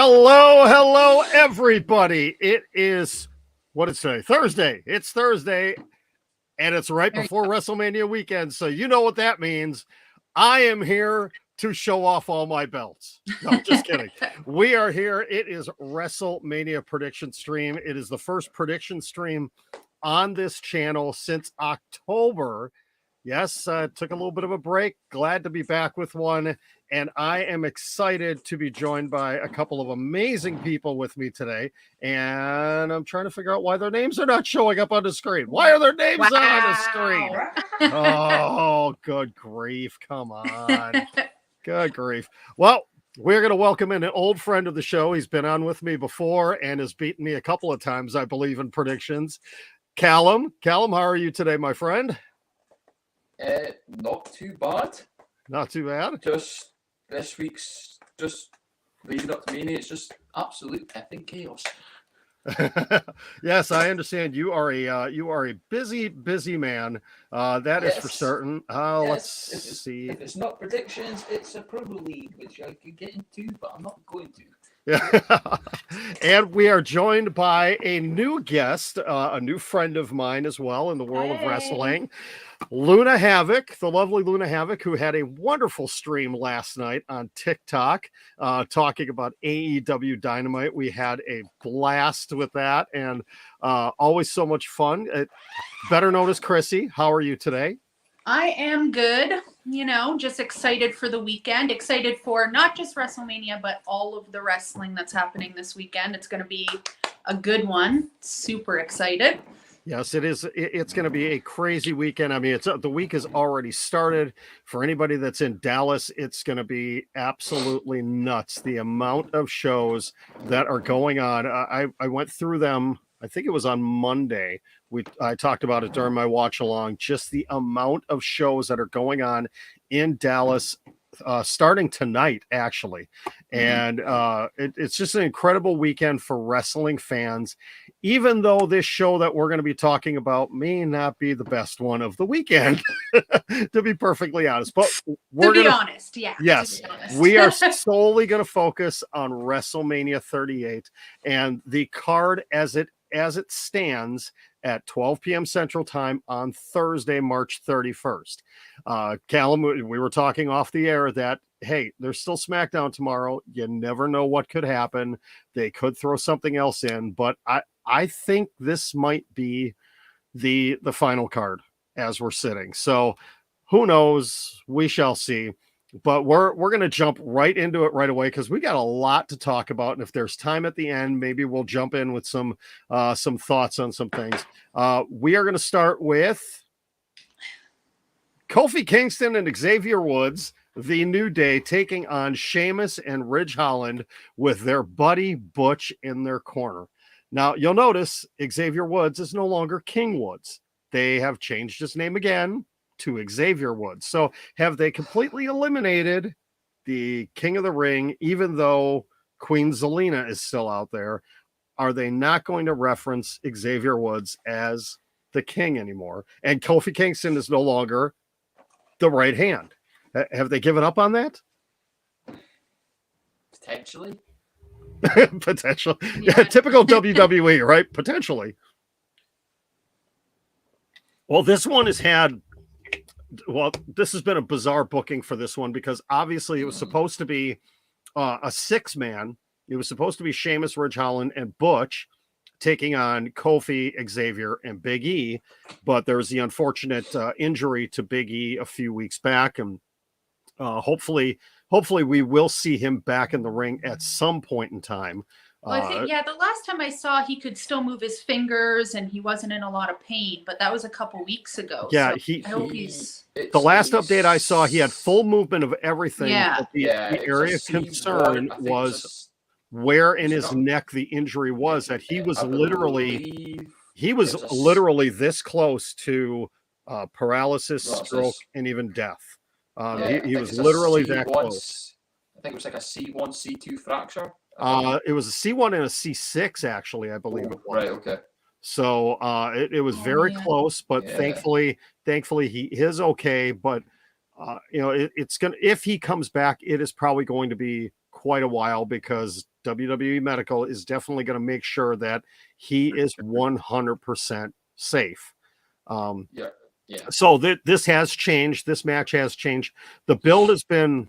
Hello, everybody. It is, what is today? Thursday. It's Thursday, and it's right before WrestleMania weekend, so you know what that means. I am here to show off all my belts. No, just kidding. We are here. It is WrestleMania prediction stream. It is the first prediction stream on this channel since October. Yes, took a little bit of a break. Glad to be back with one. And I am excited to be joined by a couple of amazing people with me today. And I'm trying to figure out why their names are not showing up on the screen. Why are their names not on the screen? Oh, good grief. Come on. Good grief. Well, we're going to welcome in an old friend of the show. He's been on with me before and has beaten me a couple of times, I believe, in predictions. Callum. Callum, how are you today, my friend? Not too bad. Not too bad. Just this week's just leading up to Mania. It's just absolute epic chaos. Yes, I understand. You are a busy man. That is for certain. Let's see. If it's not predictions, it's a promo lead, which I could get into, but I'm not going to. Yeah. And we are joined by a new guest, a new friend of mine as well in the world of wrestling, Luna Havoc, the lovely Luna Havoc, who had a wonderful stream last night on TikTok talking about AEW Dynamite. We had a blast with that, and always so much fun. Better known as Chrissy. How are you today? I am good, just excited for the weekend, excited for not just WrestleMania, but all of the wrestling that's happening this weekend. It's going to be a good one. Super excited. Yes, it is. It's going to be a crazy weekend. I mean, the week has already started. For anybody that's in Dallas, it's going to be absolutely nuts. The amount of shows that are going on. I went through them. I think it was on Monday. I talked about it during my watch along, just the amount of shows that are going on in Dallas starting tonight, actually. And it's just an incredible weekend for wrestling fans, even though this show that we're going to be talking about may not be the best one of the weekend, to be perfectly honest. But we're going to be honest. Yeah. Yes, we are solely going to focus on WrestleMania 38 and the card as it stands at 12 p.m. Central Time on Thursday, March 31st. Callum, we were talking off the air that, hey, there's still SmackDown tomorrow. You never know what could happen. They could throw something else in, but I think this might be the final card as we're sitting. So who knows? We shall see. But we're going to jump right into it right away because we got a lot to talk about. And if there's time at the end, maybe we'll jump in with some thoughts on some things. We are going to start with Kofi Kingston and Xavier Woods, the New Day, taking on Sheamus and Ridge Holland with their buddy Butch in their corner. Now, you'll notice Xavier Woods is no longer King Woods. They have changed his name again to Xavier Woods. So have they completely eliminated the King of the Ring, even though Queen Zelina is still out there? Are they not going to reference Xavier Woods as the king anymore? And Kofi Kingston is no longer the right hand. Have they given up on that? Potentially. Potentially. Yeah, typical WWE, right? Potentially. Well, this one has had this has been a bizarre booking for this one because obviously it was supposed to be a 6-man. It was supposed to be Sheamus, Ridge Holland, and Butch taking on Kofi, Xavier, and Big E. But there was the unfortunate injury to Big E a few weeks back. And hopefully we will see him back in the ring at some point in time. Well, I think, the last time I saw, he could still move his fingers and he wasn't in a lot of pain, but that was a couple weeks ago. Yeah, so I hope he's... The last update I saw, he had full movement of everything. Yeah. The area of concern was where in his neck the injury was, that he was literally this close to paralysis, stroke, and even death. He was literally that close. I think it was like a C1, C2 fracture. It was a C1 and a C6, actually, I believe it was. Right, okay. So it was very close, but thankfully he is okay. But it's gonna, if he comes back, it is probably going to be quite a while because WWE Medical is definitely going to make sure that he is 100% safe. Yeah. Yeah. So this has changed. This match has changed. The build has been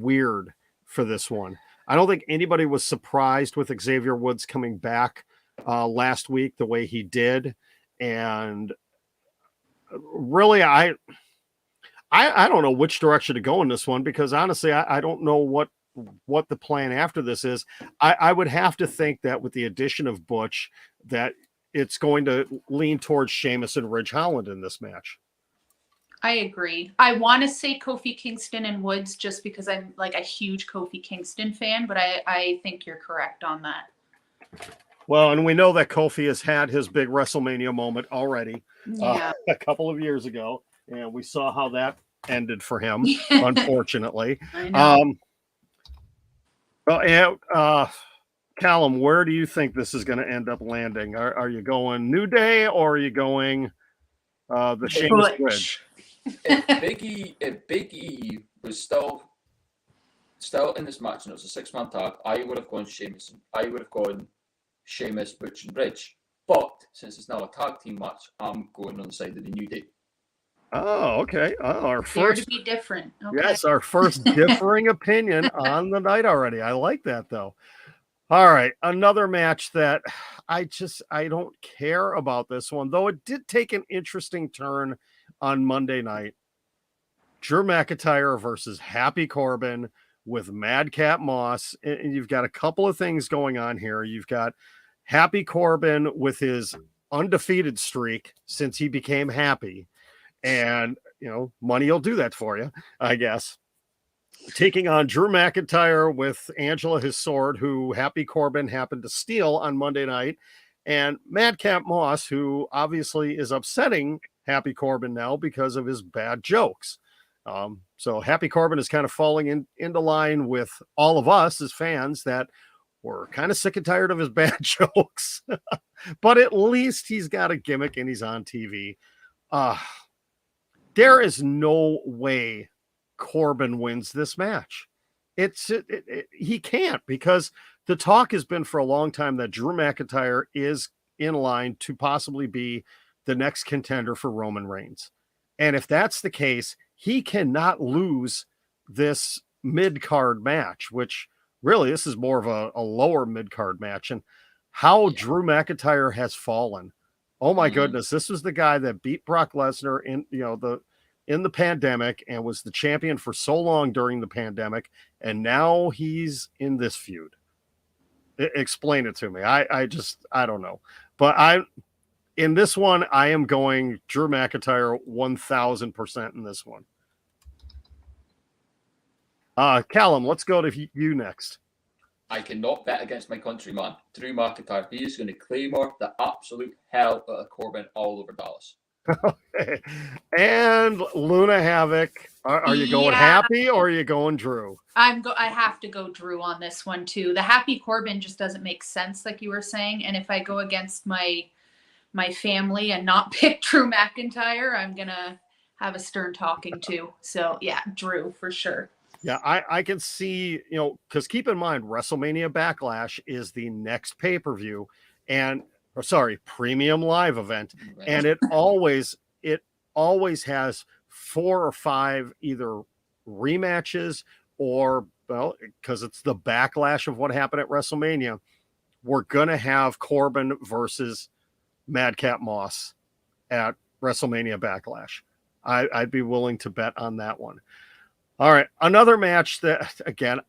weird for this one. I don't think anybody was surprised with Xavier Woods coming back last week the way he did, and really, I don't know which direction to go in this one because honestly, I don't know what the plan after this is. I would have to think that with the addition of Butch, that it's going to lean towards Sheamus and Ridge Holland in this match. I agree. I want to say Kofi Kingston and Woods just because I'm like a huge Kofi Kingston fan, but I think you're correct on that. Well, and we know that Kofi has had his big WrestleMania moment already Yeah. a couple of years ago, and we saw how that ended for him, unfortunately. I know. Callum, where do you think this is going to end up landing? Are you going New Day or are you going the Sheamus Bridge? If Big E was still in this match and it was a 6-man tag, I would have gone Sheamus. I would have gone Sheamus, Butch, and Bridge. But since it's now a tag team match, I'm going on the side of the New Day. Oh, okay. Our Dare first, to be different. Okay. yes, our first differing opinion on the night already. I like that though. All right, another match that I don't care about this one, though it did take an interesting turn on Monday night. Drew McIntyre versus Happy Corbin with Madcap Moss. And you've got a couple of things going on here. You've got Happy Corbin with his undefeated streak since he became happy. And, money will do that for you, I guess. Taking on Drew McIntyre with Angela, his sword, who Happy Corbin happened to steal on Monday night. And Madcap Moss, who obviously is upsetting Happy Corbin now because of his bad jokes. So Happy Corbin is kind of falling into line with all of us as fans that we're kind of sick and tired of his bad jokes. But at least he's got a gimmick and he's on TV. There is no way Corbin wins this match. He can't, because the talk has been for a long time that Drew McIntyre is in line to possibly be the next contender for Roman Reigns. And if that's the case, he cannot lose this mid-card match, which really this is more of a lower mid-card match. And how Drew McIntyre has fallen. Oh my goodness, this was the guy that beat Brock Lesnar in the pandemic and was the champion for so long during the pandemic, and now he's in this feud. Explain it to me. I don't know. But in this one, I am going Drew McIntyre 1000% in this one. Callum, let's go to you next. I cannot bet against my countryman, Drew McIntyre. He is going to claymore the absolute hell out of Corbin all over Dallas. Okay. And Luna Havoc, are you going Happy or are you going Drew? I have to go Drew on this one too. The Happy Corbin just doesn't make sense, like you were saying. And if I go against my family and not pick Drew McIntyre, I'm gonna have a stern talking to. So yeah, Drew for sure. Yeah, I can see, because keep in mind, WrestleMania Backlash is the next pay-per-view premium live event. Right. And it always has 4 or 5 either rematches or, because it's the backlash of what happened at WrestleMania, we're going to have Corbin versus Madcap Moss at WrestleMania Backlash. I'd be willing to bet on that one. All right, another match that, again,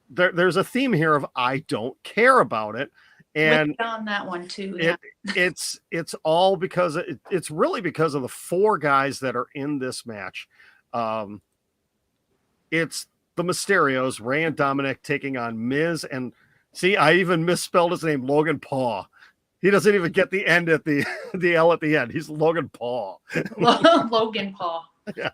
there's a theme here of I don't care about it. And on that one too. Yeah. It's all because it's really because of the 4 guys that are in this match. It's the Mysterios, Rey and Dominic, taking on Miz, and see, I even misspelled his name, Logan Paul. He doesn't even get the end at the L at the end. He's Logan Paul. Logan Paul. Yeah.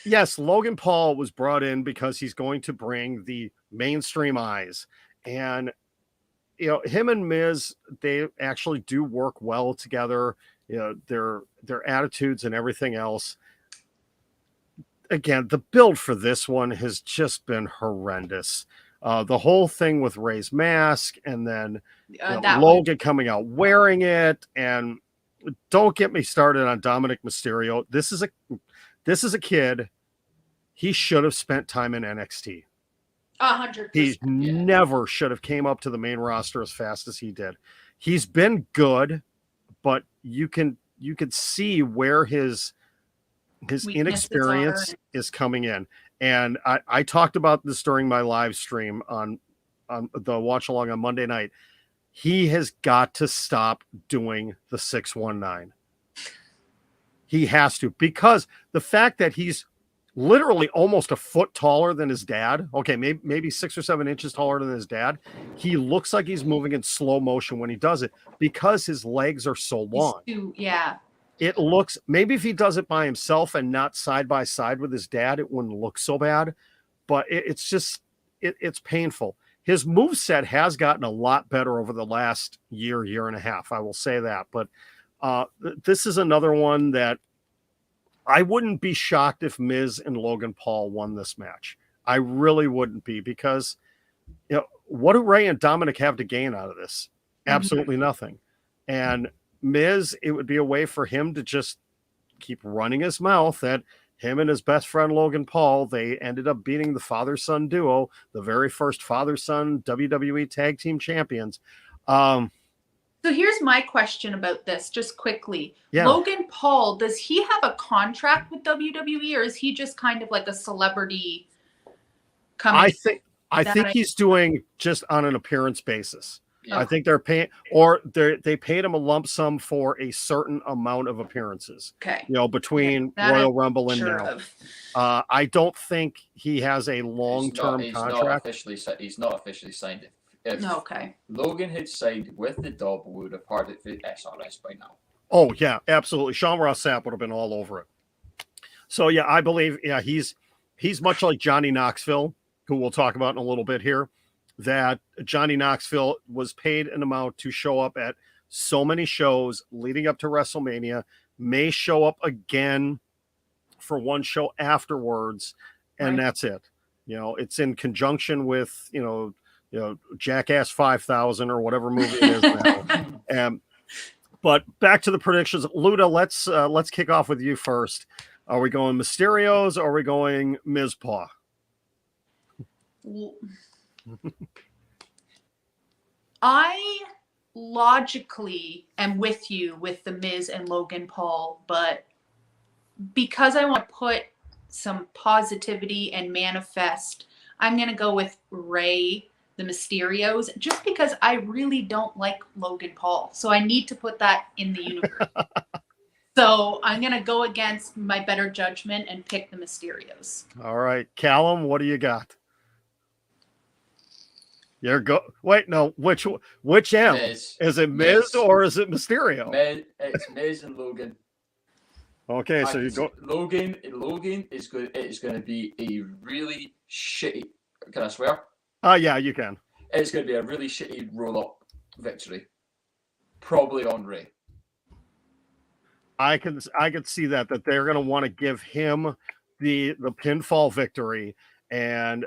Yes, Logan Paul was brought in because he's going to bring the mainstream eyes. And him and Miz, they actually do work well together. Their attitudes and everything else. again, the build for this one has just been horrendous. The whole thing with Ray's mask, and then Logan coming out wearing it, and don't get me started on Dominic Mysterio. This is a kid. He should have spent time in NXT. 100%. He never should have came up to the main roster as fast as he did. He's been good, but you can see where his inexperience is coming in. And I talked about this during my live stream on the watch along on Monday night. He has got to stop doing the 619. He has to, because the fact that he's literally almost a foot taller than his dad. Okay, maybe 6 or 7 inches taller than his dad. He looks like he's moving in slow motion when he does it because his legs are so long. It looks, maybe if he does it by himself and not side by side with his dad, it wouldn't look so bad. But it's just, it's painful. His moveset has gotten a lot better over the last year and a half. I will say that. But this is another one that I wouldn't be shocked if Miz and Logan Paul won this match. I really wouldn't be, because what do Ray and Dominic have to gain out of this? Absolutely nothing. And Miz, it would be a way for him to just keep running his mouth at him and his best friend Logan Paul. They ended up beating the father-son duo, the very first father-son WWE Tag Team Champions. So here's my question about this, just quickly. Yeah. Logan Paul, does he have a contract with WWE, or is he just kind of like a celebrity coming? I think he's doing just on an appearance basis. Yeah. I think they're paying, or they paid him a lump sum for a certain amount of appearances. Okay. Between Royal Rumble and now. I don't think he has a long-term contract. He's not officially signed it. If Logan had signed with the dub, we would have parted for SRS by now. Oh yeah, absolutely. Sean Ross Sapp would have been all over it. So yeah, I believe he's much like Johnny Knoxville, who we'll talk about in a little bit here. That Johnny Knoxville was paid an amount to show up at so many shows leading up to WrestleMania, may show up again for one show afterwards, and that's it. It's in conjunction with Jackass 5000 or whatever movie it is now. But back to the predictions. Luda, let's kick off with you first. Are we going Mysterios, or are we going Miz Paw? I logically am with you with the Miz and Logan Paul, but because I want to put some positivity and manifest, I'm going to go with Ray, the Mysterios, just because I really don't like Logan Paul. So I need to put that in the universe. So I'm going to go against my better judgment and pick the Mysterios. All right. Callum, what do you got? Wait, no. Which M? Miz. Is it Miz or is it Mysterio? It's Miz and Logan. Okay, so you go. Logan is going. It is going to be a really shitty. Can I swear? Yeah, you can. It's going to be a really shitty roll-up victory, probably on Ray. I can see that they're going to want to give him the pinfall victory, and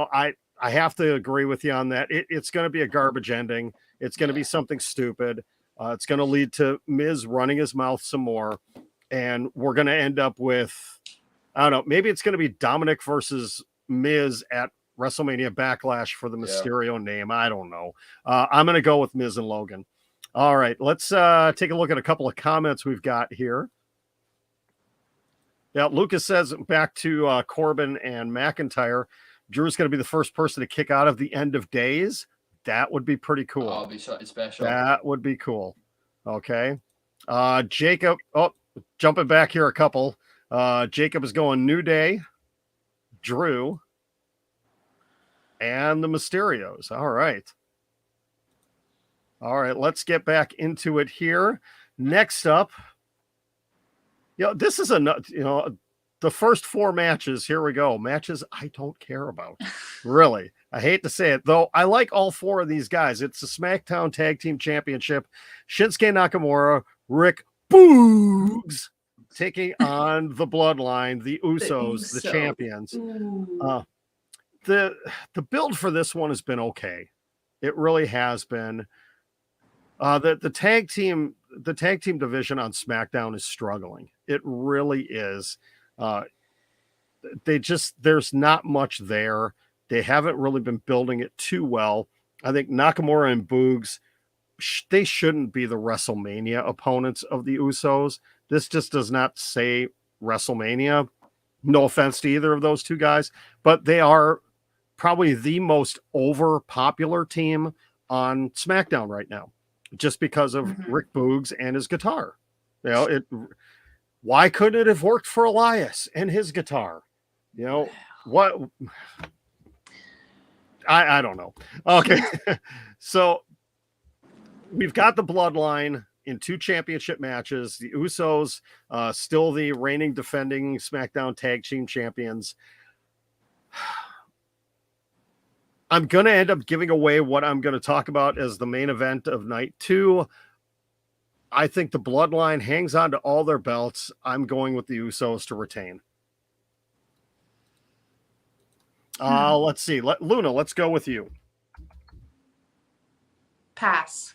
I have to agree with you on that. It's going to be a garbage ending. It's going to be something stupid. It's going to lead to Miz running his mouth some more, and we're going to end up with, I don't know, maybe it's going to be Dominic versus Miz at WrestleMania Backlash for the Mysterio name. I don't know. I'm going to go with Miz and Logan. All right, let's take a look at a couple of comments we've got here. Yeah, Lucas says back to Corbin and McIntyre. Drew's going to be the first person to kick out of the end of days. That would be pretty cool. Oh, it'll be something special. That would be cool. Okay. Jacob, jumping back here a couple. Jacob is going New Day, Drew, and the Mysterios. All right. All right, let's get back into it here. Next up, this is the first 4 matches. Here we go. Matches I don't care about. Really. I hate to say it, though. I like all 4 of these guys. It's the SmackDown Tag Team Championship. Shinsuke Nakamura, Rick Boogs taking on the Bloodline, the Usos, the champions. The build for this one has been okay. It really has been. The tag team division on SmackDown is struggling. It really is. There's not much there. They haven't really been building it too well. I think Nakamura and Boogs, they shouldn't be the WrestleMania opponents of the Usos. This just does not say WrestleMania. No offense to either of those two guys, but they are probably the most over-popular team on SmackDown right now, just because of Rick Boogs and his guitar. Why couldn't it have worked for Elias and his guitar? What? I don't know. Okay. So we've got the Bloodline in 2 championship matches. The Usos, still the reigning defending SmackDown Tag Team Champions. I'm going to end up giving away what I'm going to talk about as the main event of night 2. I think the Bloodline hangs on to all their belts. I'm going with the Usos to retain. Let's see. Luna, let's go with you. Pass.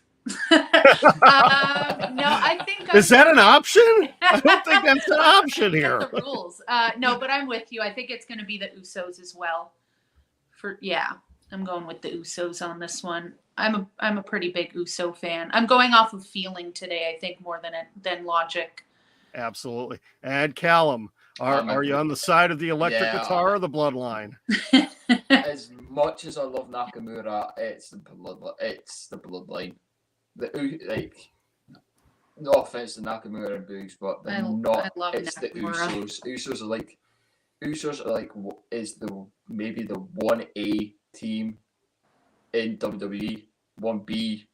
No, I think. Is that an option? I don't think that's an option here. The rules. No, but I'm with you. I think it's going to be the Usos as well. I'm going with the Usos on this one. I'm a pretty big Uso fan. I'm going off of feeling today, I think, more than logic. Absolutely. And Callum, are you on the side of the electric guitar or the Bloodline? As much as I love Nakamura, it's the Bloodline. No offense to Nakamura and Boogs, but they're not. It's Nakamura. The Usos. Usos are maybe the 1A team in WWE. 1B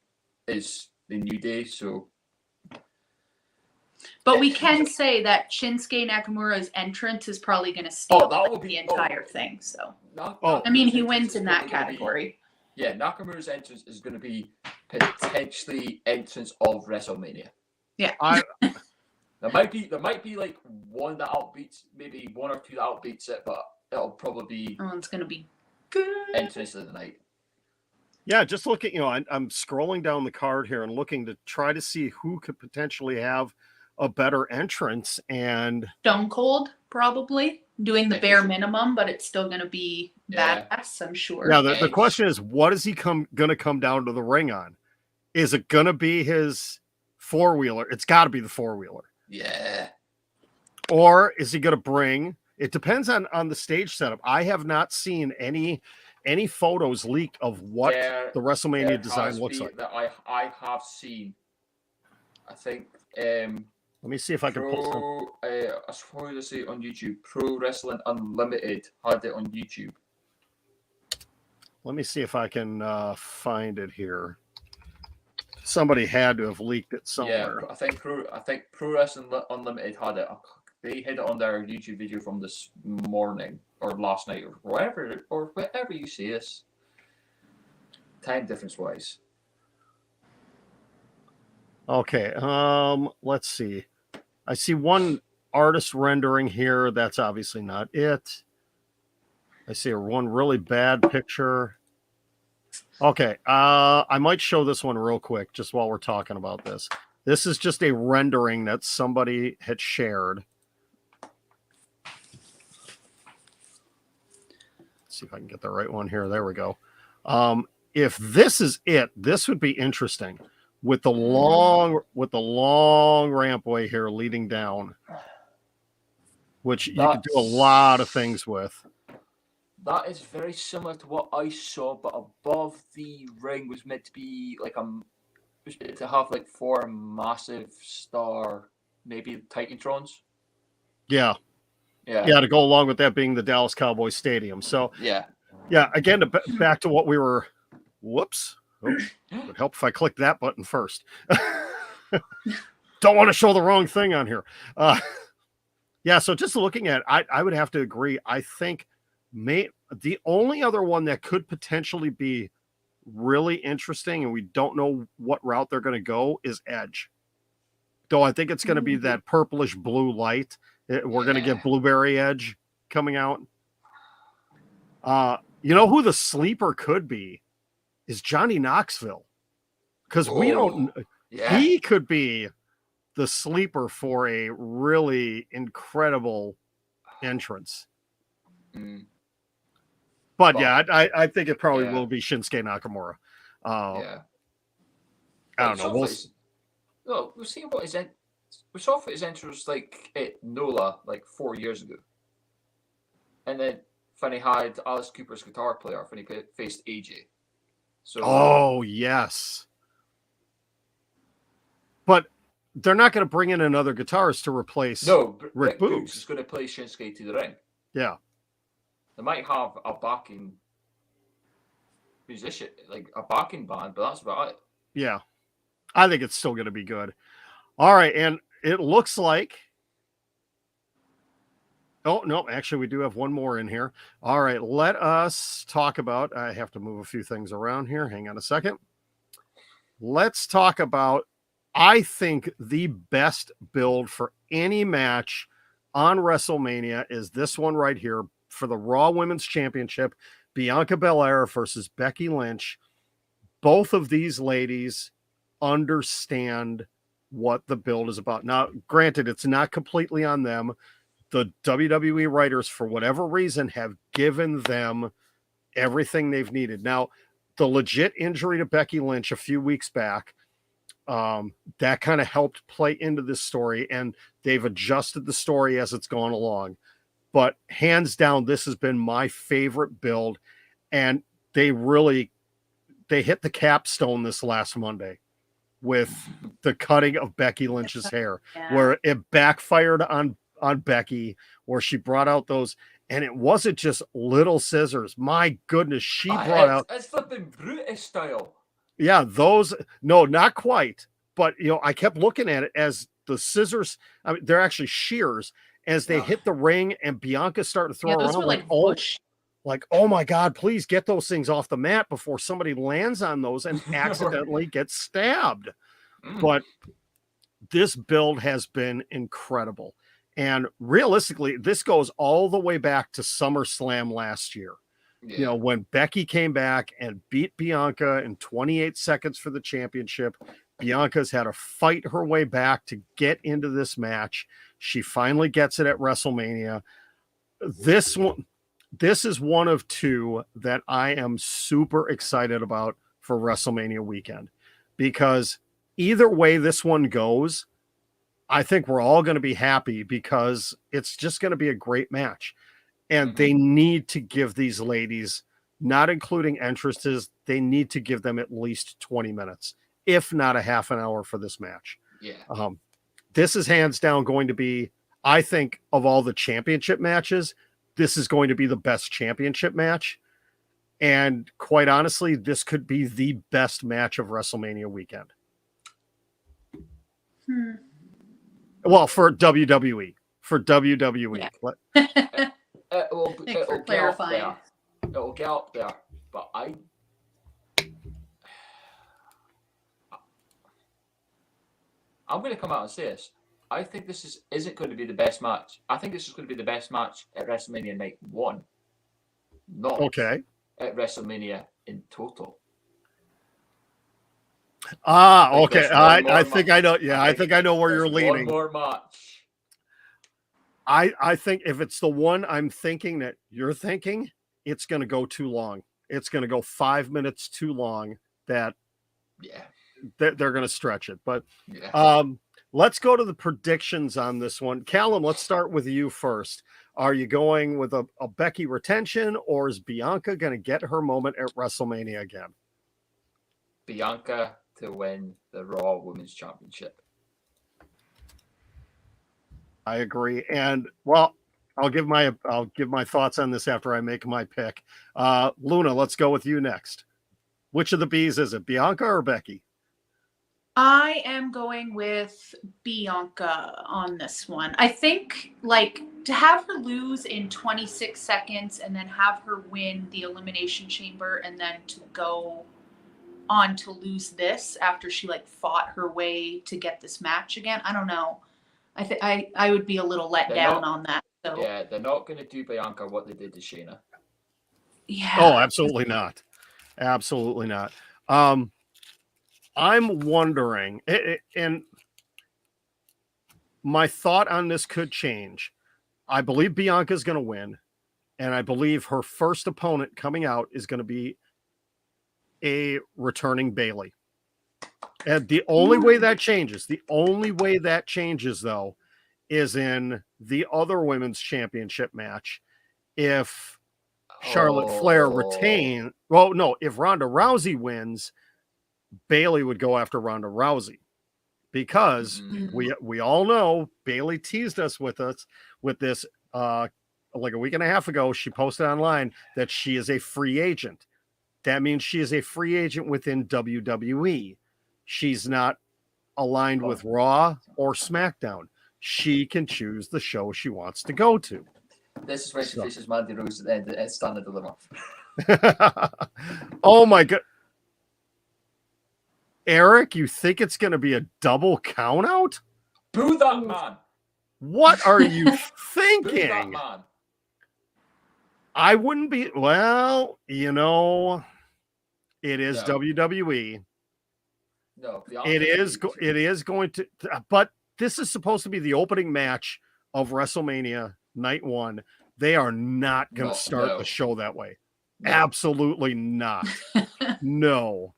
is the New Day. So, but we can say that Shinsuke Nakamura's entrance is probably going to steal the entire thing. So, I mean, he wins in that category. Nakamura's entrance is going to be potentially entrance of WrestleMania. Yeah. There might be like one that outbeats, maybe one or two that outbeats it, but it'll probably be. Oh, it's going to be good. Entrance of the night. Yeah, just looking, I'm scrolling down the card here and looking to try to see who could potentially have a better entrance. And Stone Cold probably doing the bare minimum, but it's still going to be badass, I'm sure. Yeah, the question is, what is he going to come down to the ring on? Is it going to be his 4-wheeler? It's got to be the 4-wheeler. Yeah. Or is he going to bring? It depends on the stage setup. I have not seen any photos leaked of what the WrestleMania design looks like. That I have seen. I think. Let me see if I can pull some. I suppose I say it on YouTube. Pro Wrestling Unlimited had it on YouTube. Let me see if I can find it here. Somebody had to have leaked it somewhere. Yeah, I think Pro Wrestling Unlimited had it. They had it on their YouTube video from this morning or last night or whatever you see this. Time difference wise. Okay. Let's see. I see one artist rendering here. That's obviously not it. I see one really bad picture. Okay. I might show this one real quick just while we're talking about this. This is just a rendering that somebody had shared. See if I can get the right one here. There we go. If this is it, this would be interesting with the long rampway here leading down, which you could do a lot of things with. That is very similar to what I saw, but above the ring was meant to be like was meant to have like 4 massive star, maybe Titantrons. Yeah. To go along with that being the Dallas Cowboys Stadium. So yeah. Again, back to what we were. Whoops. Oh, it would help if I clicked that button first. Don't want to show the wrong thing on here. So just looking at it, I would have to agree. I think the only other one that could potentially be really interesting, and we don't know what route they're going to go, is Edge. though I think it's going to be that purplish blue light. We're going to get Blueberry Edge coming out. You know who the sleeper could be is Johnny Knoxville, because we don't. Yeah. He could be the sleeper for a really incredible entrance. But yeah, I think it probably will be Shinsuke Nakamura. I don't know. We'll see what his we saw what his entrance like at NOLA like 4 years ago, and then when he had Alice Cooper's guitar player when he faced AJ. So yes, but they're not going to bring in another guitarist to replace Rick Boogs. Is going to play Shinsuke to the ring. Yeah, they might have a backing musician, like a backing band, but that's about it. Yeah, I think it's still going to be good. All right, and it looks like. Oh, no, actually, we do have one more in here. All right, let us talk about, I have to move a few things around here. Hang on a second. Let's talk about, I think, the best build for any match on WrestleMania is this one right here for the Raw Women's Championship, Bianca Belair versus Becky Lynch. Both of these ladies understand what the build is about. Now, granted, it's not completely on them. The WWE writers, for whatever reason, have given them everything they've needed. Now, the legit injury to Becky Lynch a few weeks back, that kind of helped play into this story, and they've adjusted the story as it's gone along. But hands down, this has been my favorite build, and they hit the capstone this last Monday with the cutting of Becky Lynch's hair, where it backfired on Becky, where she brought out those, and it wasn't just little scissors. My goodness, she brought out. It's flipping Brutus style. Yeah, those. No, not quite. But I kept looking at it as the scissors. I mean, they're actually shears as they hit the ring, and Bianca started to throw around. Like, oh my God, please get those things off the mat before somebody lands on those and accidentally gets stabbed. But this build has been incredible. And realistically, this goes all the way back to SummerSlam last year. Yeah. When Becky came back and beat Bianca in 28 seconds for the championship, Bianca's had to fight her way back to get into this match. She finally gets it at WrestleMania. This is one of two that I am super excited about for WrestleMania weekend, because either way this one goes, I think we're all going to be happy, because it's just going to be a great match. And they need to give these ladies, not including entrances, they need to give them at least 20 minutes, if not a half an hour for this match. Yeah. This is hands down going to be, I think, of all the championship matches, this is going to be the best championship match. And quite honestly, this could be the best match of WrestleMania weekend. Well, for WWE. Yeah. It'll get up there. But I'm going to come out and say this. I think this isn't going to be the best match. I think this is going to be the best match at WrestleMania Night 1. Not at WrestleMania in total. Okay. I think I know. Yeah, I think I know where you're leaning. One more match. I think if it's the one I'm thinking that you're thinking, it's going to go too long. It's going to go 5 minutes too long. They're going to stretch it. But let's go to the predictions on this one. Callum, let's start with you first. Are you going with a Becky retention, or is Bianca going to get her moment at WrestleMania again? Bianca to win the Raw Women's Championship. I agree. And well, I'll give my thoughts on this after I make my pick. Luna, let's go with you next. Which of the B's is it, Bianca or Becky? I am going with Bianca on this one. I think, to have her lose in 26 seconds and then have her win the Elimination Chamber and then to go on to lose this after she like fought her way to get this match again. I don't know. I would be a little let They're down not- on that. So Yeah, they're not going to do Bianca what they did to Shayna. yeah. Oh, absolutely not. Absolutely not. I'm wondering, and my thought on this could change. I believe Bianca's going to win, and I believe her first opponent coming out is going to be a returning Bayley. And the only way that changes, though, is in the other women's championship match. If Charlotte Flair retain, well, no, if Ronda Rousey wins, Bayley would go after Ronda Rousey, because we all know Bayley teased us with this like a week and a half ago. She posted online that she is a free agent. That means she is a free agent within WWE. She's not aligned with Raw or SmackDown. She can choose the show she wants to go to. This is where she faces Mandy Rose at the end at Standard of the Month. Oh my God. Eric, you think it's going to be a double count out? Boo that man. What are you Boo that thinking? man. I wouldn't be. Well, it is No. WWE. No, It is going to, but this is supposed to be the opening match of WrestleMania night 1. They are not going to start the show that way. No. Absolutely not. No.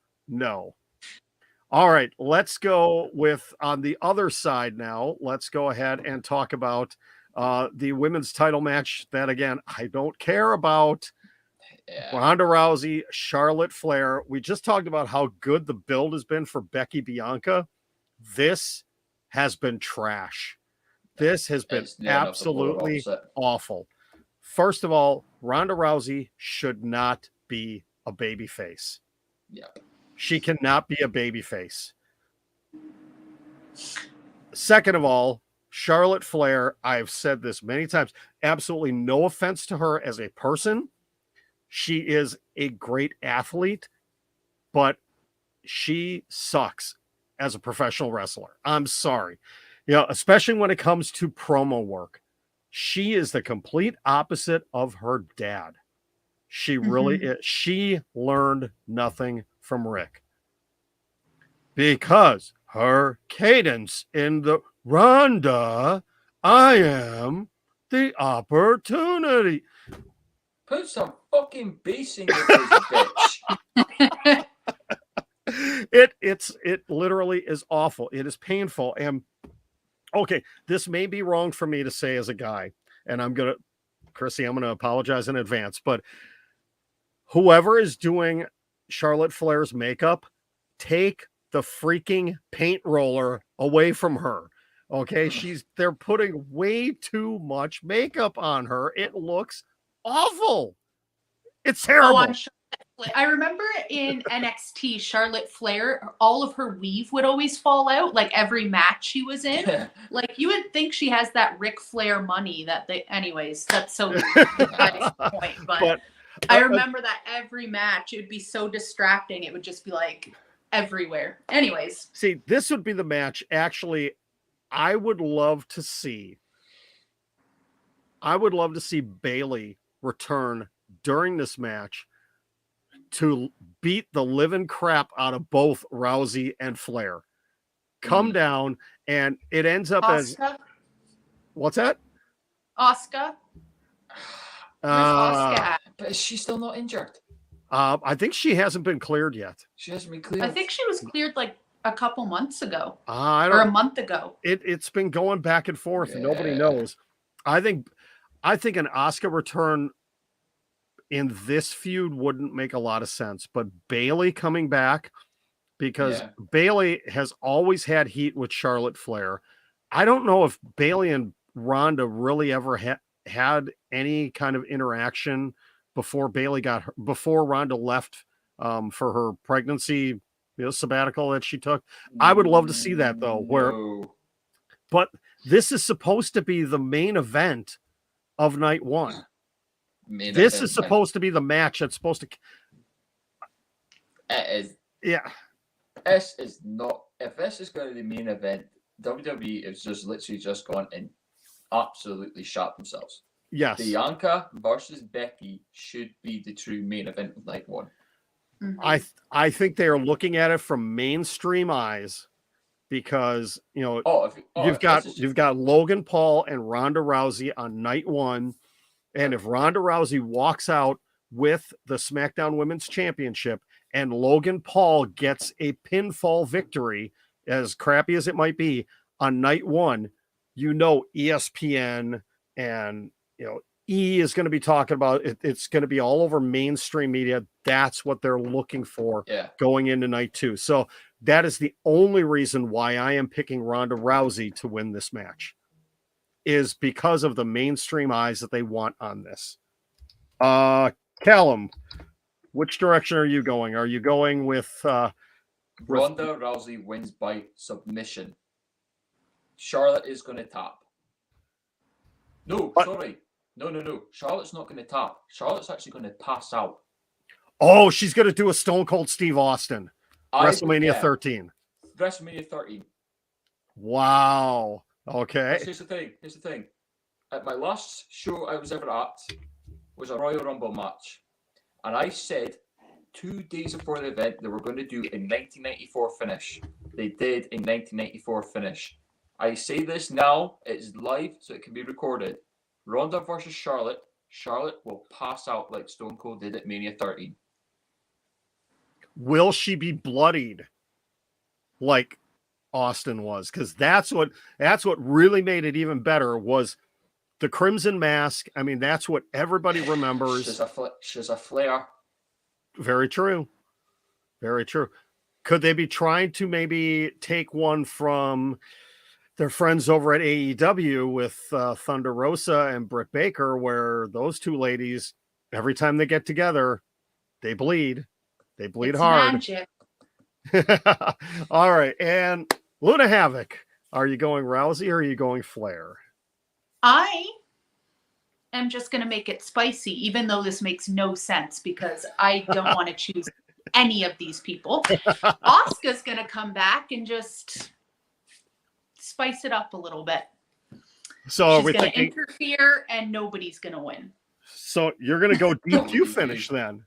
All right, let's go with on the other side now. Let's go ahead and talk about the women's title match that, again, I don't care about. Yeah. Ronda Rousey, Charlotte Flair. We just talked about how good the build has been for Becky Bianca. This has been trash. This has been absolutely awful. First of all, Ronda Rousey should not be a babyface. Yep. She cannot be a babyface. Second of all, Charlotte Flair, I've said this many times, absolutely no offense to her as a person. She is a great athlete, but she sucks as a professional wrestler. I'm sorry. Especially when it comes to promo work. She is the complete opposite of her dad. She really is. She learned nothing from Rick, because her cadence in the Ronda, I am the opportunity. Put some fucking bass in your face, bitch. It literally is awful. It is painful. And okay, this may be wrong for me to say as a guy, and Chrissy, I'm gonna apologize in advance, but whoever is doing Charlotte Flair's makeup, take the freaking paint roller away from her. Okay, they're putting way too much makeup on her. It looks awful. It's terrible. I remember in NXT, Charlotte Flair, all of her weave would always fall out, like every match she was in. Like, you would think she has that Ric Flair money anyways, that's so point. But I remember that every match, it would be so distracting. It would just be like everywhere. Anyways. See, this would be the match. Actually, I would love to see Bayley return during this match to beat the living crap out of both Rousey and Flair. Come down, and it ends up Asuka? as... What's that? Asuka? Where's Asuka at? But is she still not injured? I think she hasn't been cleared yet. She hasn't been cleared. I think she was cleared like a couple months ago. Or a month ago. It's been going back and forth. Yeah. And nobody knows. I think an Asuka return in this feud wouldn't make a lot of sense, but Bayley coming back, because Bayley has always had heat with Charlotte Flair. I don't know if Bayley and Ronda really ever had any kind of interaction before Ronda left for her pregnancy sabbatical that she took. I would love to see that though. But this is supposed to be the main event of night 1. This is supposed to be the match that's supposed to. Yeah. This is not. If this is going to be the main event, WWE is just literally just gone and absolutely shot themselves. Yes. Bianca versus Becky should be the true main event of night one. Mhm. I think they are looking at it from mainstream eyes because you've got Logan Paul and Ronda Rousey on night one, and if Ronda Rousey walks out with the SmackDown Women's Championship and Logan Paul gets a pinfall victory, as crappy as it might be, on night one, ESPN and E is going to be talking about it. It's going to be all over mainstream media. That's what they're looking for going into night two. So that is the only reason why I am picking Ronda Rousey to win this match, is because of the mainstream eyes that they want on this. Callum, which direction are you going? Are you going with Ronda Rousey wins by submission. Charlotte is going to tap. No, sorry. No. Charlotte's not going to tap. Charlotte's actually going to pass out. Oh, she's going to do a Stone Cold Steve Austin. WrestleMania 13. WrestleMania 13. Wow. Okay. Here's the thing. At my last show I was ever at was a Royal Rumble match. And I said 2 days before the event they were going to do a 1994 finish. They did a 1994 finish. I say this now, it's live, so it can be recorded. Ronda versus Charlotte. Charlotte will pass out like Stone Cold did at Mania 13. Will she be bloodied like Austin was? Because that's what really made it even better was the Crimson Mask. I mean, that's what everybody remembers. She's a flair. Very true. Very true. Could they be trying to maybe take one from their friends over at AEW with Thunder Rosa and Britt Baker, where those two ladies, every time they get together, they bleed. They bleed It's hard. Magic. All right. And Luna Havoc, are you going Rousey or are you going Flair? I am just going to make it spicy, even though this makes no sense because I don't want to choose any of these people. Asuka's going to come back and just spice it up a little bit. So she's going to interfere and nobody's going to win. So you're going to go DQ finish then.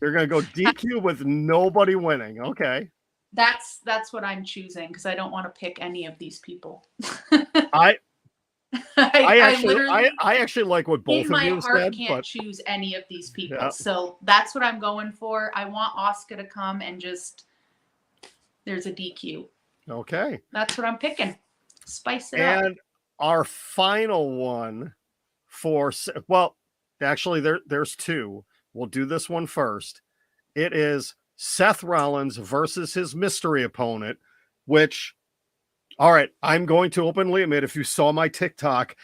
You're going to go DQ with nobody winning. Okay. That's what I'm choosing because I don't want to pick any of these people. I actually like what both of you said. Can't choose any of these people, so that's what I'm going for. I want Asuka to come and just there's a DQ. Okay, that's what I'm picking. Spice it up. And our final one actually there's two. We'll do this one first. It is Seth Rollins versus his mystery opponent, which. All right, I'm going to openly admit, if you saw my TikTok,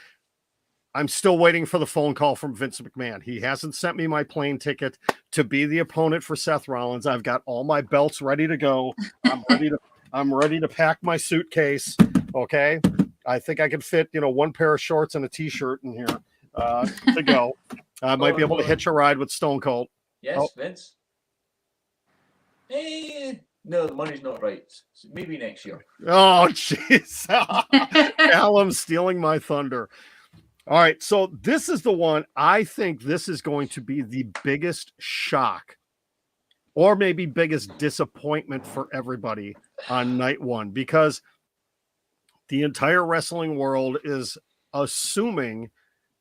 I'm still waiting for the phone call from Vince McMahon. He hasn't sent me my plane ticket to be the opponent for Seth Rollins. I've got all my belts ready to go. I'm ready to pack my suitcase. Okay, I think I could fit one pair of shorts and a t-shirt in here to go. I might be able to hitch a ride with Stone Cold. Yes, Vince. No, the money's not right. So maybe next year. Oh, jeez. Callum stealing my thunder. All right, so this is the one. I think this is going to be the biggest shock or maybe biggest disappointment for everybody on night one because the entire wrestling world is assuming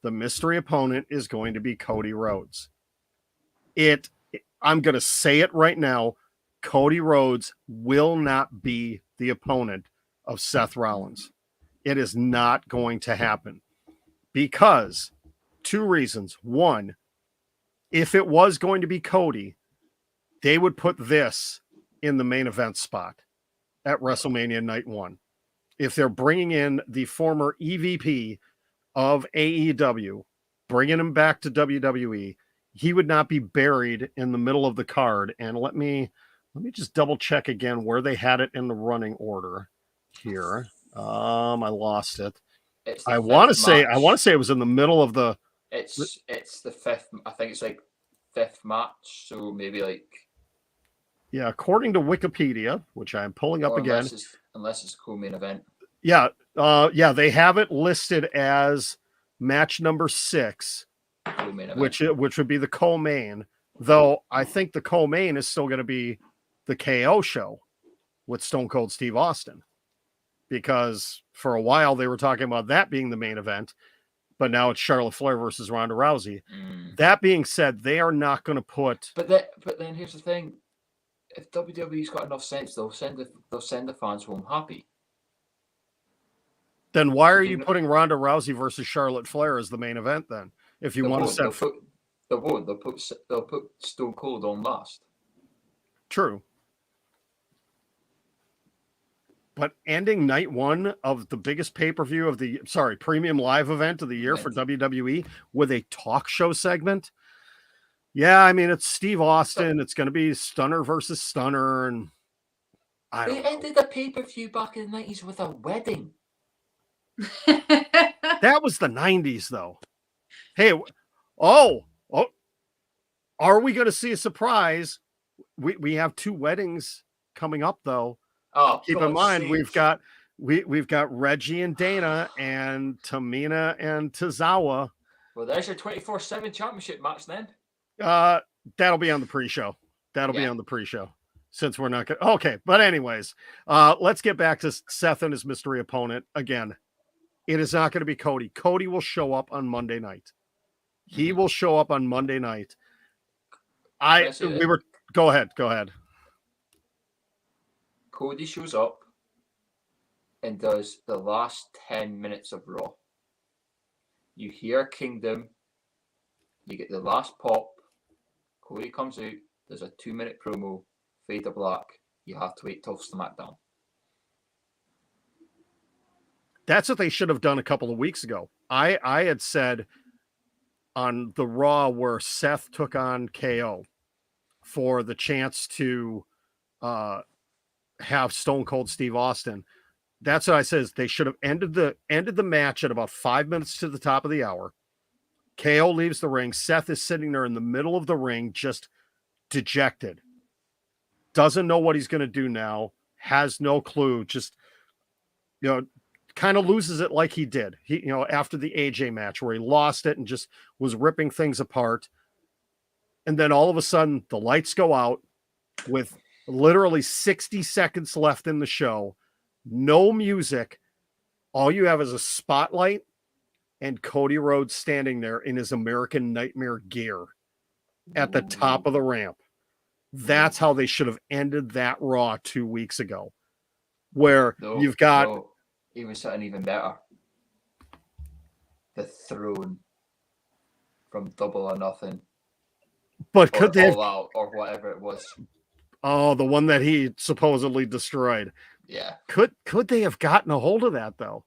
the mystery opponent is going to be Cody Rhodes. I'm going to say it right now. Cody Rhodes will not be the opponent of Seth Rollins. It is not going to happen because two reasons. One, if it was going to be Cody, they would put this in the main event spot at WrestleMania Night 1. If they're bringing in the former EVP of AEW, bringing him back to WWE, he would not be buried in the middle of the card. And let me just double check again where they had it in the running order here. I lost it. I want to say it was in the middle of the. It's the fifth. I think it's like fifth match. So maybe like. Yeah, according to Wikipedia, which I'm pulling up Or again. Unless it's a co-main event. Yeah, they have it listed as match number 6, Co-main event. which would be the co-main. Though I think the co-main is still going to be the KO show with Stone Cold Steve Austin, because for a while they were talking about that being the main event, but now it's Charlotte Flair versus Ronda Rousey. That being said, they are not going to put. But then here's the thing: if WWE's got enough sense, they'll send the fans home happy. Then why are you putting Ronda Rousey versus Charlotte Flair as the main event then? If you want to set, they'll put Stone Cold on last. True. But ending night 1 of the biggest pay-per-view of the premium live event of the year for WWE with a talk show segment. Yeah, I mean, it's Steve Austin. It's going to be Stunner versus Stunner, and they ended the pay-per-view back in the 90s with a wedding. That was the 90s, though. Hey, are we going to see a surprise? We have 2 weddings coming up, though. Oh, keep in mind, we've got Reggie and Dana and Tamina and Tozawa. Well, there's your 24/7 championship match then. That'll be on the pre-show. Be on the pre-show, since we're not going to. Okay, but anyways, let's get back to Seth and his mystery opponent. Again, it is not going to be Cody. Cody will show up on Monday night. He will show up on Monday night. Go ahead. Cody shows up and does the last 10 minutes of Raw. You hear Kingdom. You get the last pop. Cody comes out. There's a 2-minute promo. Fade to black. You have to wait till SmackDown. That's what they should have done a couple of weeks ago. I had said on the Raw where Seth took on KO for the chance to have Stone Cold Steve Austin. That's what I said. They should have ended the match at about 5 minutes to the top of the hour. KO leaves the ring. Seth is sitting there in the middle of the ring, just dejected. Doesn't know what he's going to do now. Has no clue. Just, kind of loses it like he did. He, after the AJ match where he lost it and just was ripping things apart. And then all of a sudden the lights go out with literally 60 seconds left in the show. No music. All you have is a spotlight and Cody Rhodes standing there in his American Nightmare gear at the top of the ramp. That's how they should have ended that Raw 2 weeks ago. Where you've got... even something even better. The Throne from Double or Nothing. But could they All Out or whatever it was? Oh, the one that he supposedly destroyed. Yeah. Could they have gotten a hold of that though?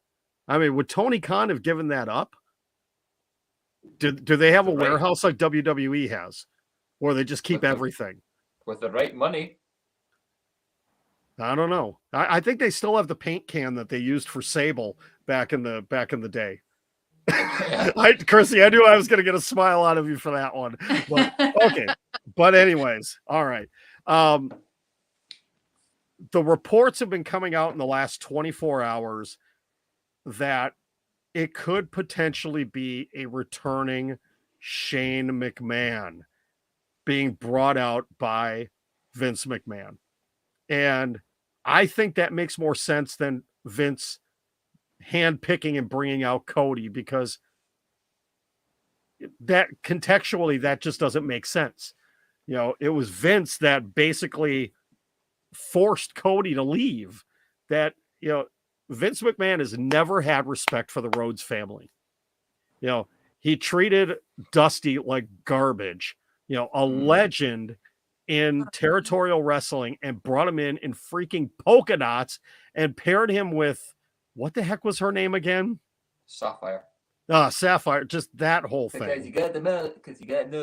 I mean, would Tony Khan have given that up? Do they have a warehouse like WWE has, or they just keep everything with the right money? I don't know. I think they still have the paint can that they used for Sable back in the day. Chrissy, I knew I was going to get a smile out of you for that one. But, okay. But anyways, all right. The reports have been coming out in the last 24 hours that it could potentially be a returning Shane McMahon being brought out by Vince McMahon. And I think that makes more sense than Vince handpicking and bringing out Cody, because that contextually, that just doesn't make sense. It was Vince that basically forced Cody to leave. That, Vince McMahon has never had respect for the Rhodes family. He treated Dusty like garbage, a legend in territorial wrestling, and brought him in freaking polka dots and paired him with, what the heck was her name again? Sapphire. Sapphire. Just that whole thing. Because you got to know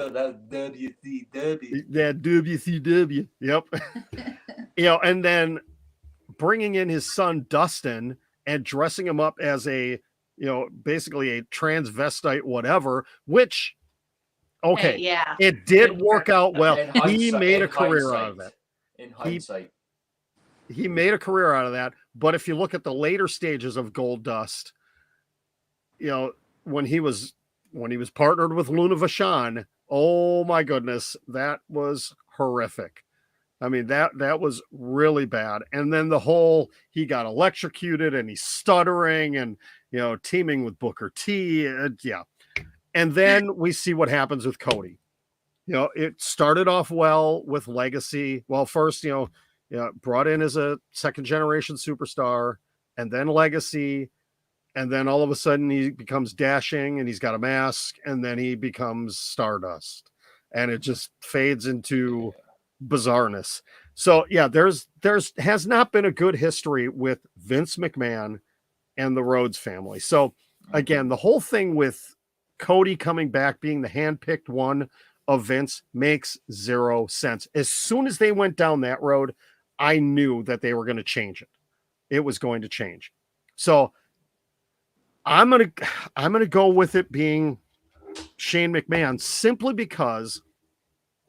that WCW. That WCW. Yep. And then bringing in his son Dustin and dressing him up as a, basically a transvestite, whatever, which, okay, yeah, it did work out well. He made a career out of it. in hindsight. He made a career out of that. But if you look at the later stages of Goldust, you know, when he was partnered with Luna Vachon, oh my goodness, that was horrific. I mean, that was really bad. And then he got electrocuted and he's stuttering and, you know, teaming with Booker T. Yeah. And then we see what happens with Cody. You know, it started off well with Legacy. Well, first, you know, brought in as a second generation superstar, and then Legacy. And then all of a sudden he becomes dashing and he's got a mask, and then he becomes Stardust. And it just fades into bizarreness. So yeah, there's has not been a good history with Vince McMahon and the Rhodes family. So again, the whole thing with Cody coming back being the handpicked one of Vince makes zero sense. As soon as they went down that road, I knew that they were going to change it. It was going to change. So I'm going to go with it being Shane McMahon, simply because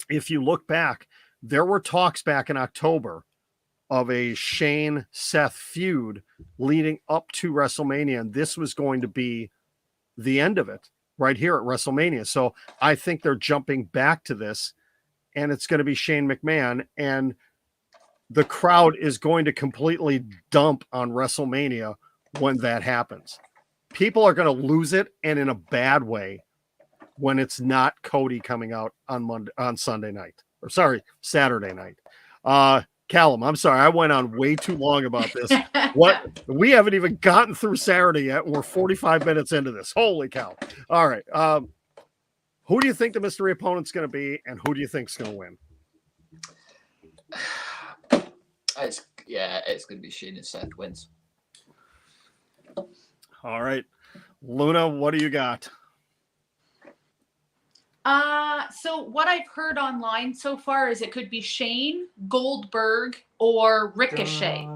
if you look back, there were talks back in October of a Shane Seth feud leading up to WrestleMania, and this was going to be the end of it right here at WrestleMania. So I think they're jumping back to this, and it's going to be Shane McMahon, and the crowd is going to completely dump on WrestleMania when that happens. People are going to lose it, and in a bad way, when it's not Cody coming out on Sunday night, or sorry, Saturday night. Callum, I'm sorry, I went on way too long about this. What, we haven't even gotten through Saturday yet, and we're 45 minutes into this. Holy cow! All right, who do you think the mystery opponent's going to be, and who do you think's going to win? It's going to be Shane and Seth wins. All right, Luna, what do you got? So what I've heard online so far is it could be Shane, Goldberg, or Ricochet.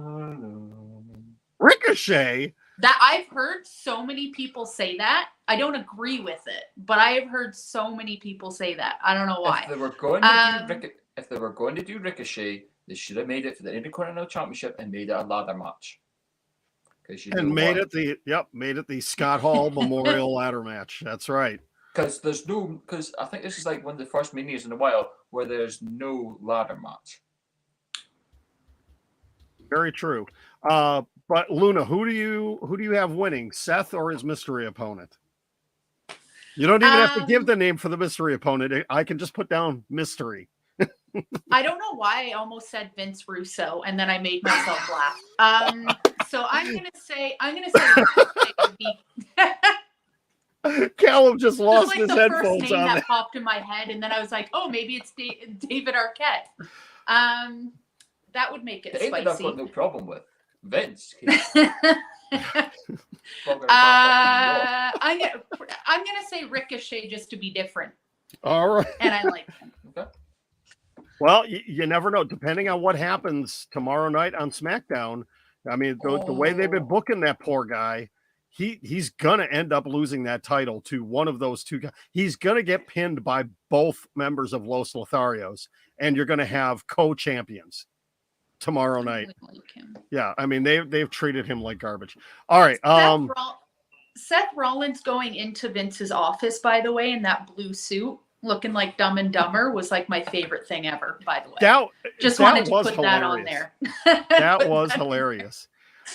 Ricochet? That I've heard so many people say that. I don't agree with it, but I have heard so many people say that. I don't know why. If they were going to do Ricochet, they should have made it for the Intercontinental Championship and made it a ladder match. Made it the Scott Hall Memorial Ladder Match. That's right. Because I think this is like one of the first Manias in a while where there's no ladder match. Very true. But Luna, who do you have winning, Seth or his mystery opponent? You don't even have to give the name for the mystery opponent. I can just put down mystery. I don't know why I almost said Vince Russo, and then I made myself laugh. So I'm gonna say Callum just lost like his the headphones first name on that that. popped in my head, and then I was like, oh, maybe it's David Arquette. That would make it spicy. I've got no problem with Vince. I'm gonna say Ricochet just to be different. All right. And I like him. Okay. Well, you never know. Depending on what happens tomorrow night on SmackDown, I mean, the way they've been booking that poor guy, he's gonna end up losing that title to one of those two guys. He's gonna get pinned by both members of Los Lotharios, and you're gonna have co-champions tomorrow night. Really like him. Yeah, I mean they've treated him like garbage. All right. Seth Rollins going into Vince's office, by the way, in that blue suit, looking like Dumb and Dumber, was like my favorite thing ever, by the way. Just wanted to put that on there. That was hilarious.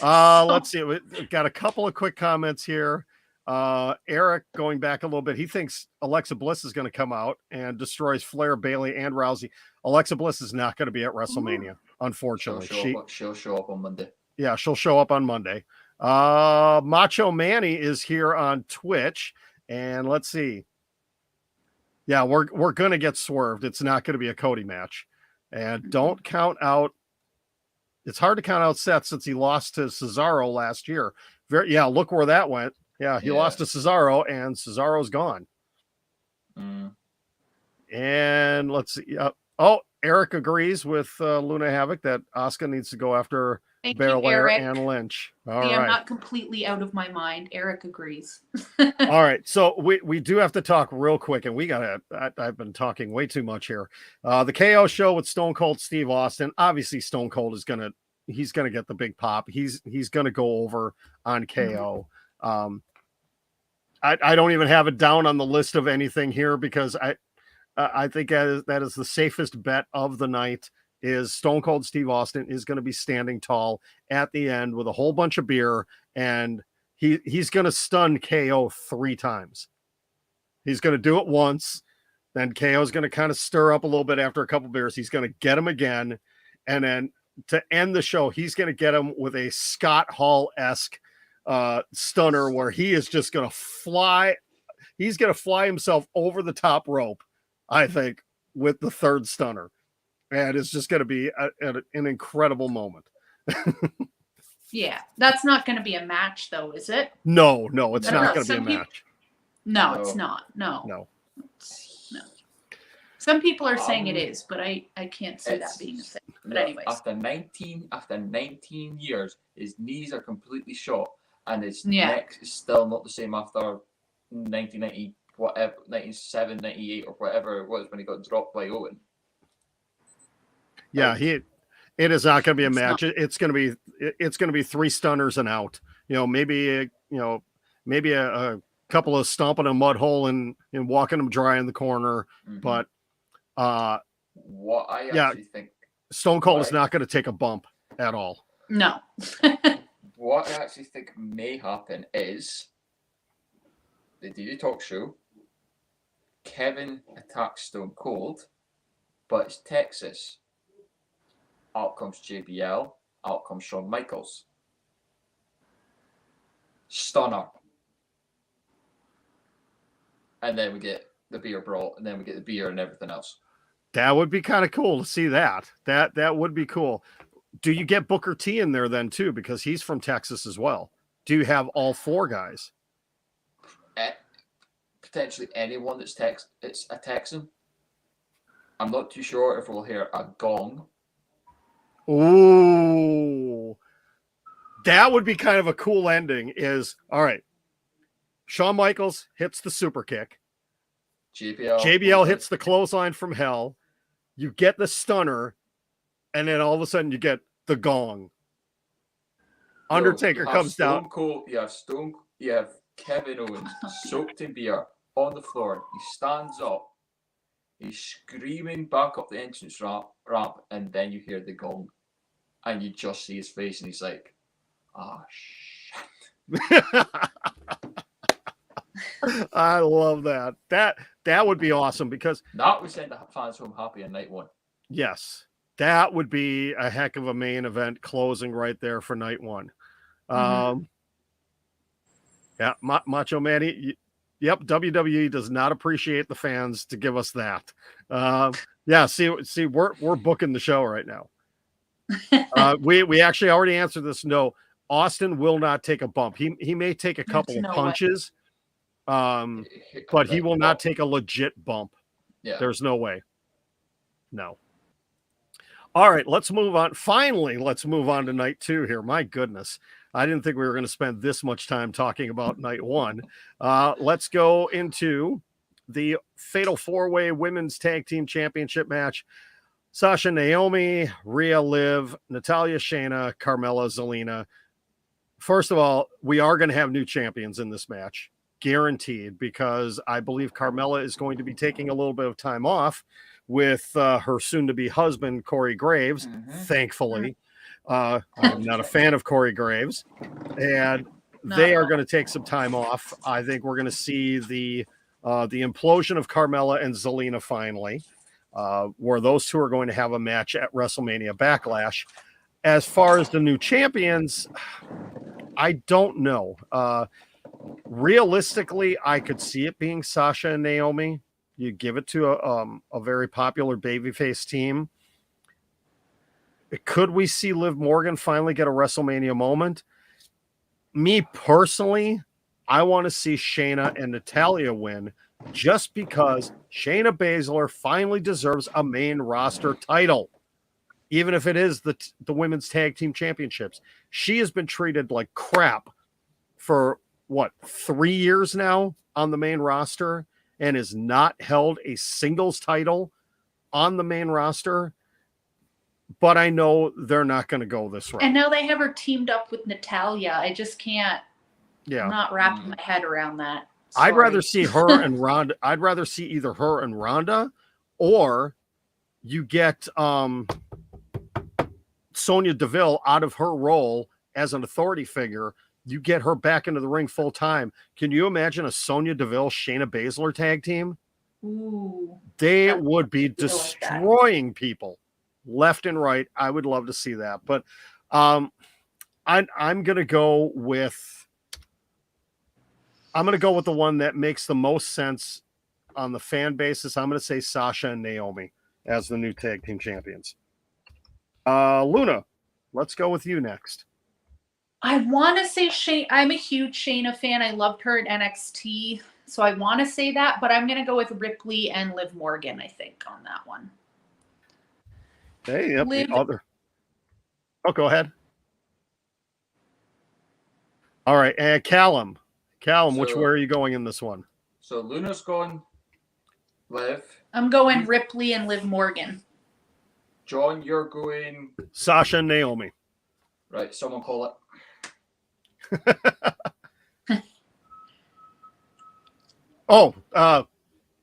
Let's see. We've got a couple of quick comments here. Eric, going back a little bit, he thinks Alexa Bliss is going to come out and destroys Flair, Bayley, and Rousey. Alexa Bliss is not going to be at WrestleMania, unfortunately. She'll show up on Monday. Yeah, she'll show up on Monday. Macho Manny is here on Twitch, and let's see. Yeah, we're going to get swerved. It's not going to be a Cody match. And don't count out. It's hard to count out Seth since he lost to Cesaro last year. Look where that went. Yeah, he lost to Cesaro, and Cesaro's gone. And let's see. Eric agrees with Luna Havoc that Asuka needs to go after Thank you, Belair, Eric. and Lynch. All I'm right. not completely out of my mind. Eric agrees. All right. So we do have to talk real quick, and I've been talking way too much here. The KO show with Stone Cold Steve Austin. Obviously, Stone Cold is he's gonna get the big pop. He's gonna go over on KO. I don't even have it down on the list of anything here because I think that is the safest bet of the night. Is Stone Cold Steve Austin is going to be standing tall at the end with a whole bunch of beer, and he's going to stun KO 3 times. He's going to do it once, then KO is going to kind of stir up a little bit after a couple beers. He's going to get him again, and then to end the show, he's going to get him with a Scott Hall-esque stunner where he is just going to fly. He's going to fly himself over the top rope, I think, with the 3rd stunner. And it's just going to be an incredible moment. Yeah, that's not going to be a match, though, is it? No, it's I don't not know. going to be a match. No, No. it's not. No. No. Some people are saying it is, but I can't see that It's- being a thing. But Look, anyways, after 19 years, his knees are completely shot, and his Yeah. neck is still not the same after 1990, whatever, 97, 98, or whatever it was when he got dropped by Owen. Yeah, it is not going to be a It's match. It's going to be 3 stunners and out. Maybe a couple of stomping a mud hole and walking them dry in the corner. Mhm. But What I yeah. actually think, Stone Cold is Right. not going to take a bump at all. no. what I actually think may happen is they do the talk show. Kevin attacks Stone Cold, but it's Texas. Out comes JBL. Out comes Shawn Michaels. Stunner. And then we get the beer brought, and then we get the beer and everything else. That would be kind of cool to see that. That would be cool. Do you get Booker T in there then too? Because he's from Texas as well. Do you have all 4 guys? Potentially anyone it's a Texan. I'm not too sure if we'll hear a gong. Ooh, that would be kind of a cool ending. All right. Shawn Michaels hits the super kick. JBL hits the clothesline from hell. You get the stunner, and then all of a sudden you get the gong. Undertaker comes down. You have Kevin Owens soaked in beer on the floor. He stands up. He's screaming back up the entrance ramp, and then you hear the gong. And you just see his face, and he's like, shit. I love that. That would be awesome because That would send the fans home happy on night 1. yes, that would be a heck of a main event closing right there for night 1. Yeah, Macho Manny. Yep, WWE does not appreciate the fans to give us that. Yeah, see, we're booking the show right now. We actually already answered this. No, Austin will not take a bump. He may take a couple of punches, but he will not take a legit bump. Yeah. There's no way. No. All right, let's move on. Finally, let's move on to night 2 here. My goodness. I didn't think we were going to spend this much time talking about night 1. Let's go into the Fatal 4-Way Women's Tag Team Championship match. Sasha, Naomi, Rhea, Liv, Natalya, Shayna, Carmella, Zelina. First of all, we are going to have new champions in this match. Guaranteed, because I believe Carmella is going to be taking a little bit of time off with her soon-to-be husband, Corey Graves, thankfully. I'm not a fan of Corey Graves. And they are going to take some time off. I think we're going to see the implosion of Carmella and Zelina finally, where those two are going to have a match at WrestleMania Backlash. As far as the new champions, I don't know. Realistically, I could see it being Sasha and Naomi. You give it to a very popular babyface team. Could we see Liv Morgan finally get a WrestleMania moment? Me personally, I want to see Shayna and Natalya win just because Shayna Baszler finally deserves a main roster title. even if it is the women's tag team championships. She has been treated like crap for 3 years now on the main roster and has not held a singles title on the main roster. But I know they're not going to go this route. And now they have her teamed up with Natalia. I just can't. Yeah. I'm not wrapping my head around that. I'd rather see her and Ronda. I'd rather see either her and Ronda, or you get Sonya Deville out of her role as an authority figure. You get her back into the ring full time. Can you imagine a Sonya Deville, Shayna Baszler tag team? Ooh, They would be destroying people left and right. I would love to see that. But I'm gonna go with the one that makes the most sense on the fan basis. I'm gonna say Sasha and Naomi as the new tag team champions. Luna, let's go with you next. I want to say Shayna. I'm a huge Shayna fan. I loved her at NXT, so I want to say that. But I'm gonna go with Ripley and Liv Morgan. I think on that one. Hey, yep, the other. Oh, go ahead. All right, and Callum, which way are you going in this one? So Luna's going Liv. I'm going Ripley and Liv Morgan. John, you're going Sasha and Naomi. Right, someone call it.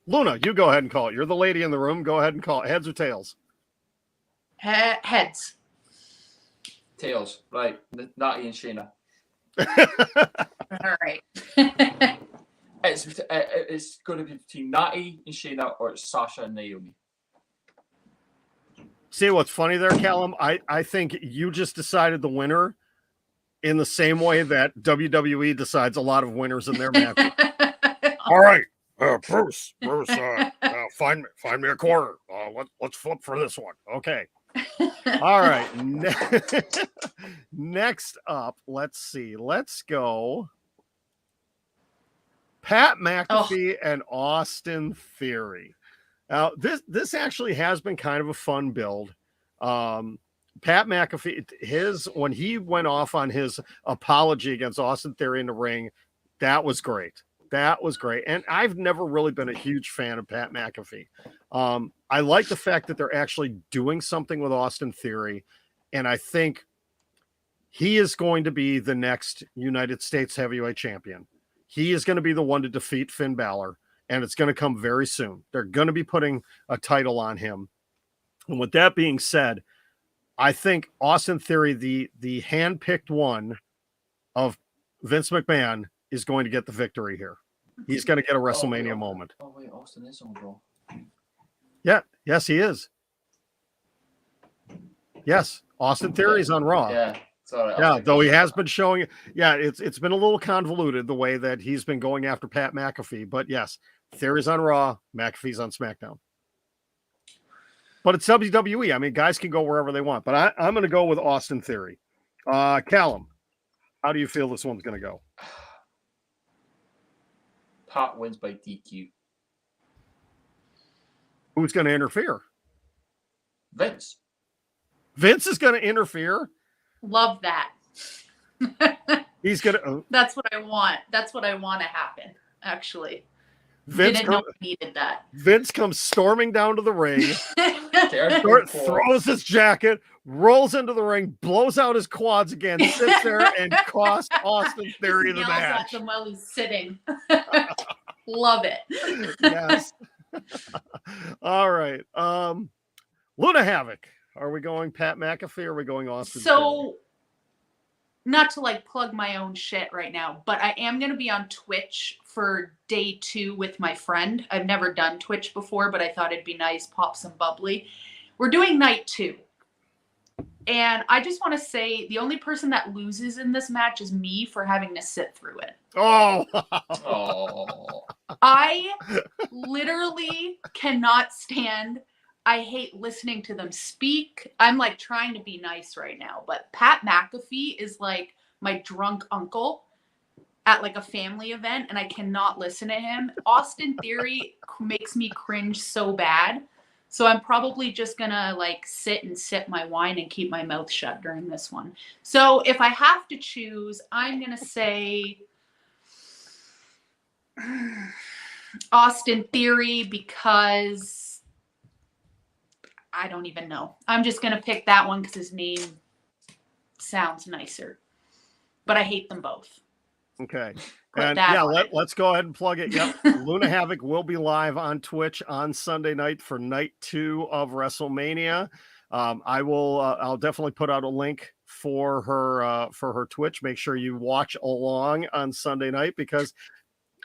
Luna, you go ahead and call it. You're the lady in the room. Go ahead and call it. Heads or tails? Heads. Tails. Right. Natty and Shayna. All right. It's going to be between Natty and Shayna, or it's Sasha and Naomi. See what's funny there, Callum? I think you just decided the winner in the same way that WWE decides a lot of winners in their matches. All right, Bruce, find me a corner. Let's flip for this one. Okay. All right. Next up, let's see. Let's go. Pat McAfee and Austin Theory. Now, this actually has been kind of a fun build. Pat McAfee, when he went off on his apology against Austin Theory in the ring, that was great. That was great. And I've never really been a huge fan of Pat McAfee. I like the fact that they're actually doing something with Austin Theory. And I think he is going to be the next United States heavyweight champion. He is going to be the one to defeat Finn Balor. And it's going to come very soon. They're going to be putting a title on him. And with that being said, I think Austin Theory, the hand-picked one of Vince McMahon, is going to get the victory here. He's going to get a WrestleMania moment. Oh, wait, Austin is on Raw. Yeah. Yes, he is. Yes, Austin Theory is on Raw. Yeah. Sorry, yeah, though he has been showing. Yeah, it's been a little convoluted the way that he's been going after Pat McAfee. But yes, Theory's on Raw, McAfee's on SmackDown. But it's WWE. I mean, guys can go wherever they want. But I'm going to go with Austin Theory. Callum, how do you feel this one's going to go? Pat wins by DQ. Who's going to interfere? Vince. Vince is going to interfere? Love that. He's going to... That's what I want. That's what I want to happen, actually. Vince Didn't know we needed that. Vince comes storming down to the ring, throws his jacket, rolls into the ring, blows out his quads again, sits there, and costs Austin Theory the match. At them while he's sitting. Love it. Yes. All right. Luna Havoc. Are we going Pat McAfee or are we going Austin Theory? Not to plug my own shit right now, but I am going to be on Twitch for day 2 with my friend. I've never done Twitch before, but I thought it'd be nice, pop some bubbly. We're doing night 2. And I just want to say the only person that loses in this match is me for having to sit through it. Oh. I literally cannot stand. I hate listening to them speak. I'm trying to be nice right now, but Pat McAfee is my drunk uncle at a family event, and I cannot listen to him. Austin Theory makes me cringe so bad. So I'm probably just gonna like sit and sip my wine and keep my mouth shut during this one. So if I have to choose, I'm gonna say Austin Theory, because I don't even know. I'm just gonna pick that one because his name sounds nicer. But I hate them both. Okay. Put And that yeah, on it. let's go ahead and plug it. Yep. Luna Havoc will be live on Twitch on Sunday night for night 2 of WrestleMania. I'll definitely put out a link for her Twitch. Make sure you watch along on Sunday night because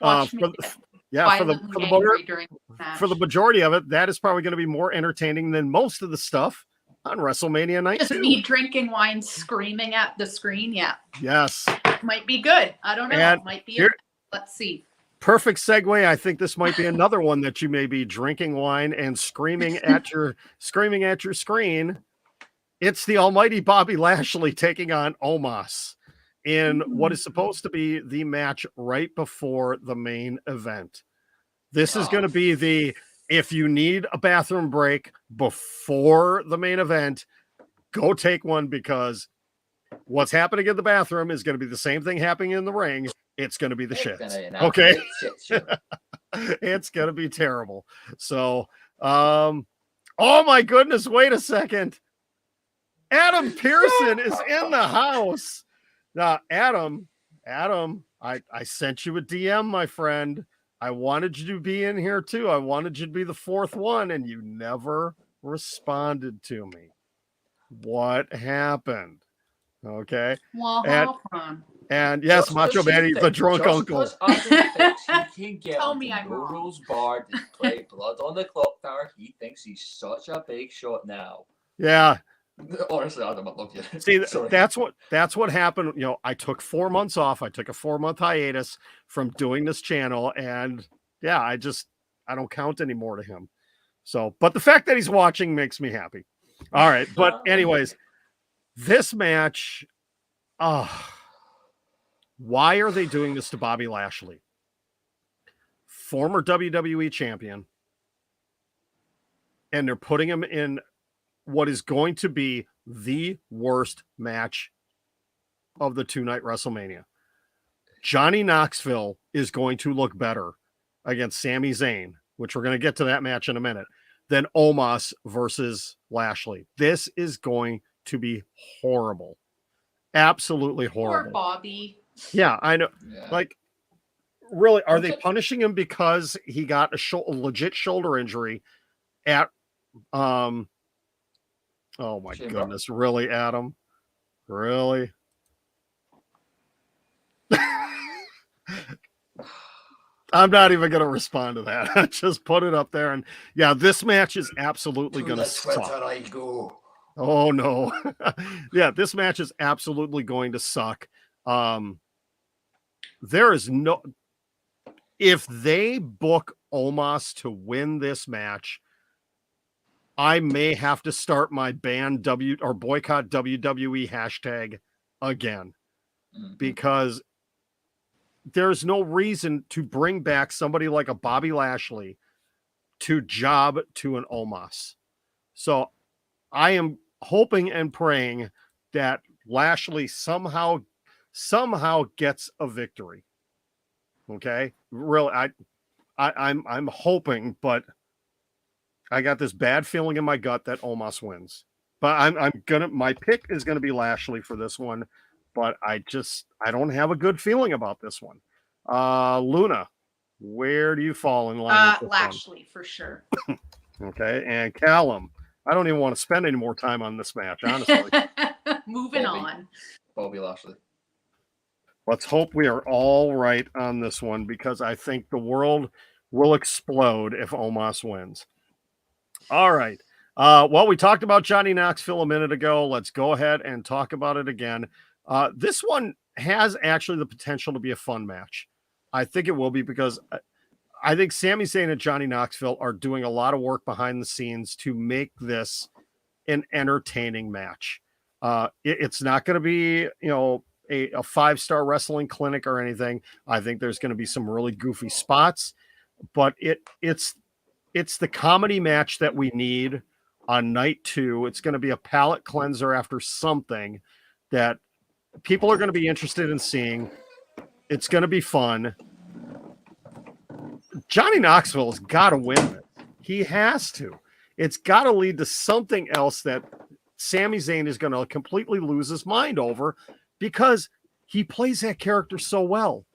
Watch me for get the angry during the match. for the majority of it, that is probably going to be more entertaining than most of the stuff on WrestleMania night Just 2. me drinking wine, screaming at the screen. Yeah, Yes. might be good. I don't know. And Might be. here- Let's see. Perfect segue. I think this might be another one that you may be drinking wine and screaming at your screen. It's the almighty Bobby Lashley taking on Omos in what is supposed to be the match right before the main event. This is going to be the, if you need a bathroom break before the main event, go take one, because what's happening in the bathroom is going to be the same thing happening in the ring. It's going to be the shit. Okay. It's going to be terrible. So, oh my goodness. Wait a second. Adam Pearson is in the house. Now, Adam, I sent you a DM, my friend. I wanted you to be in here too. I wanted you to be the fourth one, and you never responded to me. What happened? Okay. And yes, Just Macho Man, the drunk uncle. He can get Tell onto me I'm no wrong. rules barred and play blood on the clock tower. He thinks he's such a big shot now. Yeah. Honestly, Adam, I love you. See, that's what happened. You know, I took 4 months off. I took a 4-month hiatus from doing this channel, and yeah, I don't count anymore to him. So, but the fact that he's watching makes me happy. All right, but anyways, this match, why are they doing this to Bobby Lashley? Former WWE champion, and they're putting him in what is going to be the worst match of the 2-night WrestleMania. Johnny Knoxville is going to look better against Sami Zayn, which we're going to get to that match in a minute, than Omos versus Lashley. This is going to be horrible. Absolutely horrible. Poor Bobby. Yeah, I know. Yeah. Like, really, are they punishing him because he got a legit shoulder injury at oh my goodness, really, Adam? Really? I'm not even going to respond to that. I just put it up there, and yeah, this match is absolutely going to suck. I go. Oh no. Yeah, this match is absolutely going to suck. There is no, if they book Omos to win this match, I may have to start my ban or boycott WWE hashtag again, because there's no reason to bring back somebody like a Bobby Lashley to job to an Omos. So I am hoping and praying that Lashley somehow gets a victory. Okay, really, I'm hoping, but I got this bad feeling in my gut that Omos wins. But my pick is gonna be Lashley for this one, but I don't have a good feeling about this one. Luna, where do you fall in line? Lashley for sure. Okay, and Callum, I don't even want to spend any more time on this match, honestly. Moving on. Bobby Lashley. Let's hope we are all right on this one, because I think the world will explode if Omos wins. All right. Well, we talked about Johnny Knoxville a minute ago. Let's go ahead and talk about it again. This one has actually the potential to be a fun match. I think it will be, because I think Sami Zayn and Johnny Knoxville are doing a lot of work behind the scenes to make this an entertaining match. It's not going to be, a 5-star wrestling clinic or anything. I think there's going to be some really goofy spots, but it's it's the comedy match that we need on night 2. It's going to be a palate cleanser after something that people are going to be interested in seeing. It's going to be fun. Johnny Knoxville has got to win this. He has to. It's got to lead to something else that Sami Zayn is going to completely lose his mind over, because he plays that character so well.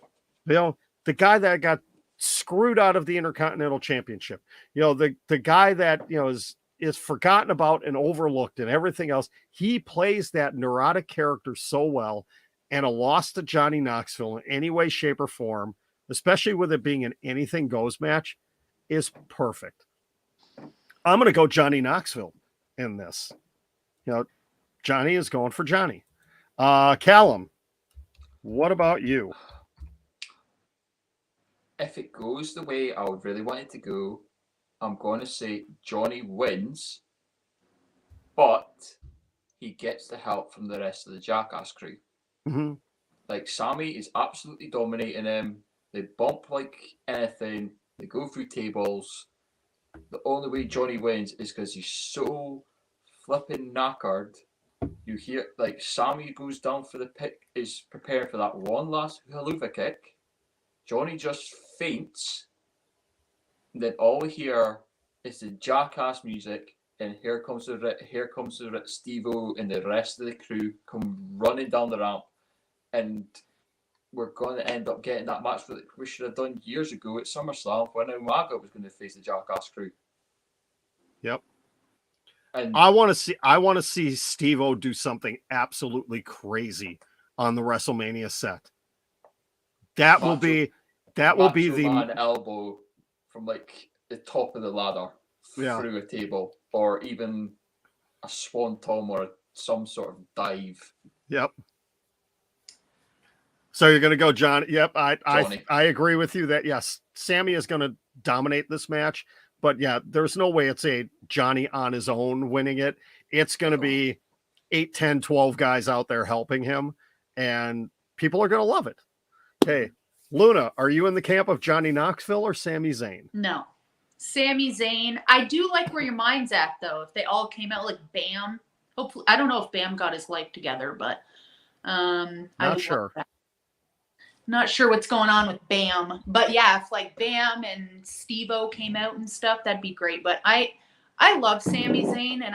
You know, the guy that got screwed out of the Intercontinental Championship, you know, the guy that, you know, is forgotten about and overlooked and everything else. He plays that neurotic character so well, and a loss to Johnny Knoxville in any way, shape, or form, especially with it being an anything goes match, is perfect. I'm going to go Johnny Knoxville in this. You know, Johnny is going for Johnny. Callum, what about you? If it goes the way I would really want it to go, I'm going to say Johnny wins, but he gets the help from the rest of the Jackass crew. Mm-hmm. Like, Sami is absolutely dominating him. They bump like anything. They go through tables. The only way Johnny wins is because he's so flipping knackered. You hear, like, Sami goes down for the pick, is preparing for that one last haluva kick. Johnny just faints. And then all we hear is the Jackass music, and here comes the Steve-O and the rest of the crew come running down the ramp, and we're going to end up getting that match that we should have done years ago at SummerSlam when Umaga was going to face the Jackass crew. Yep. And I want to see Steve-O do something absolutely crazy on the WrestleMania set. That will be an elbow from like the top of the ladder through a table, or even a swan tom or some sort of dive. Yep. So you're going to go John. Yep. Johnny. I agree with you that yes, Sami is going to dominate this match, but yeah, there's no way it's a Johnny on his own winning it. It's going to be 8, 10, 12 guys out there helping him, and people are going to love it. Okay. Luna, are you in the camp of Johnny Knoxville or Sami Zayn? No. Sami Zayn. I do like where your mind's at, though. If they all came out like Bam. Hopefully, I don't know if Bam got his life together, but Not sure. Not sure what's going on with Bam. But yeah, if like Bam and Steve-O came out and stuff, that'd be great. But I love Sami Zayn, and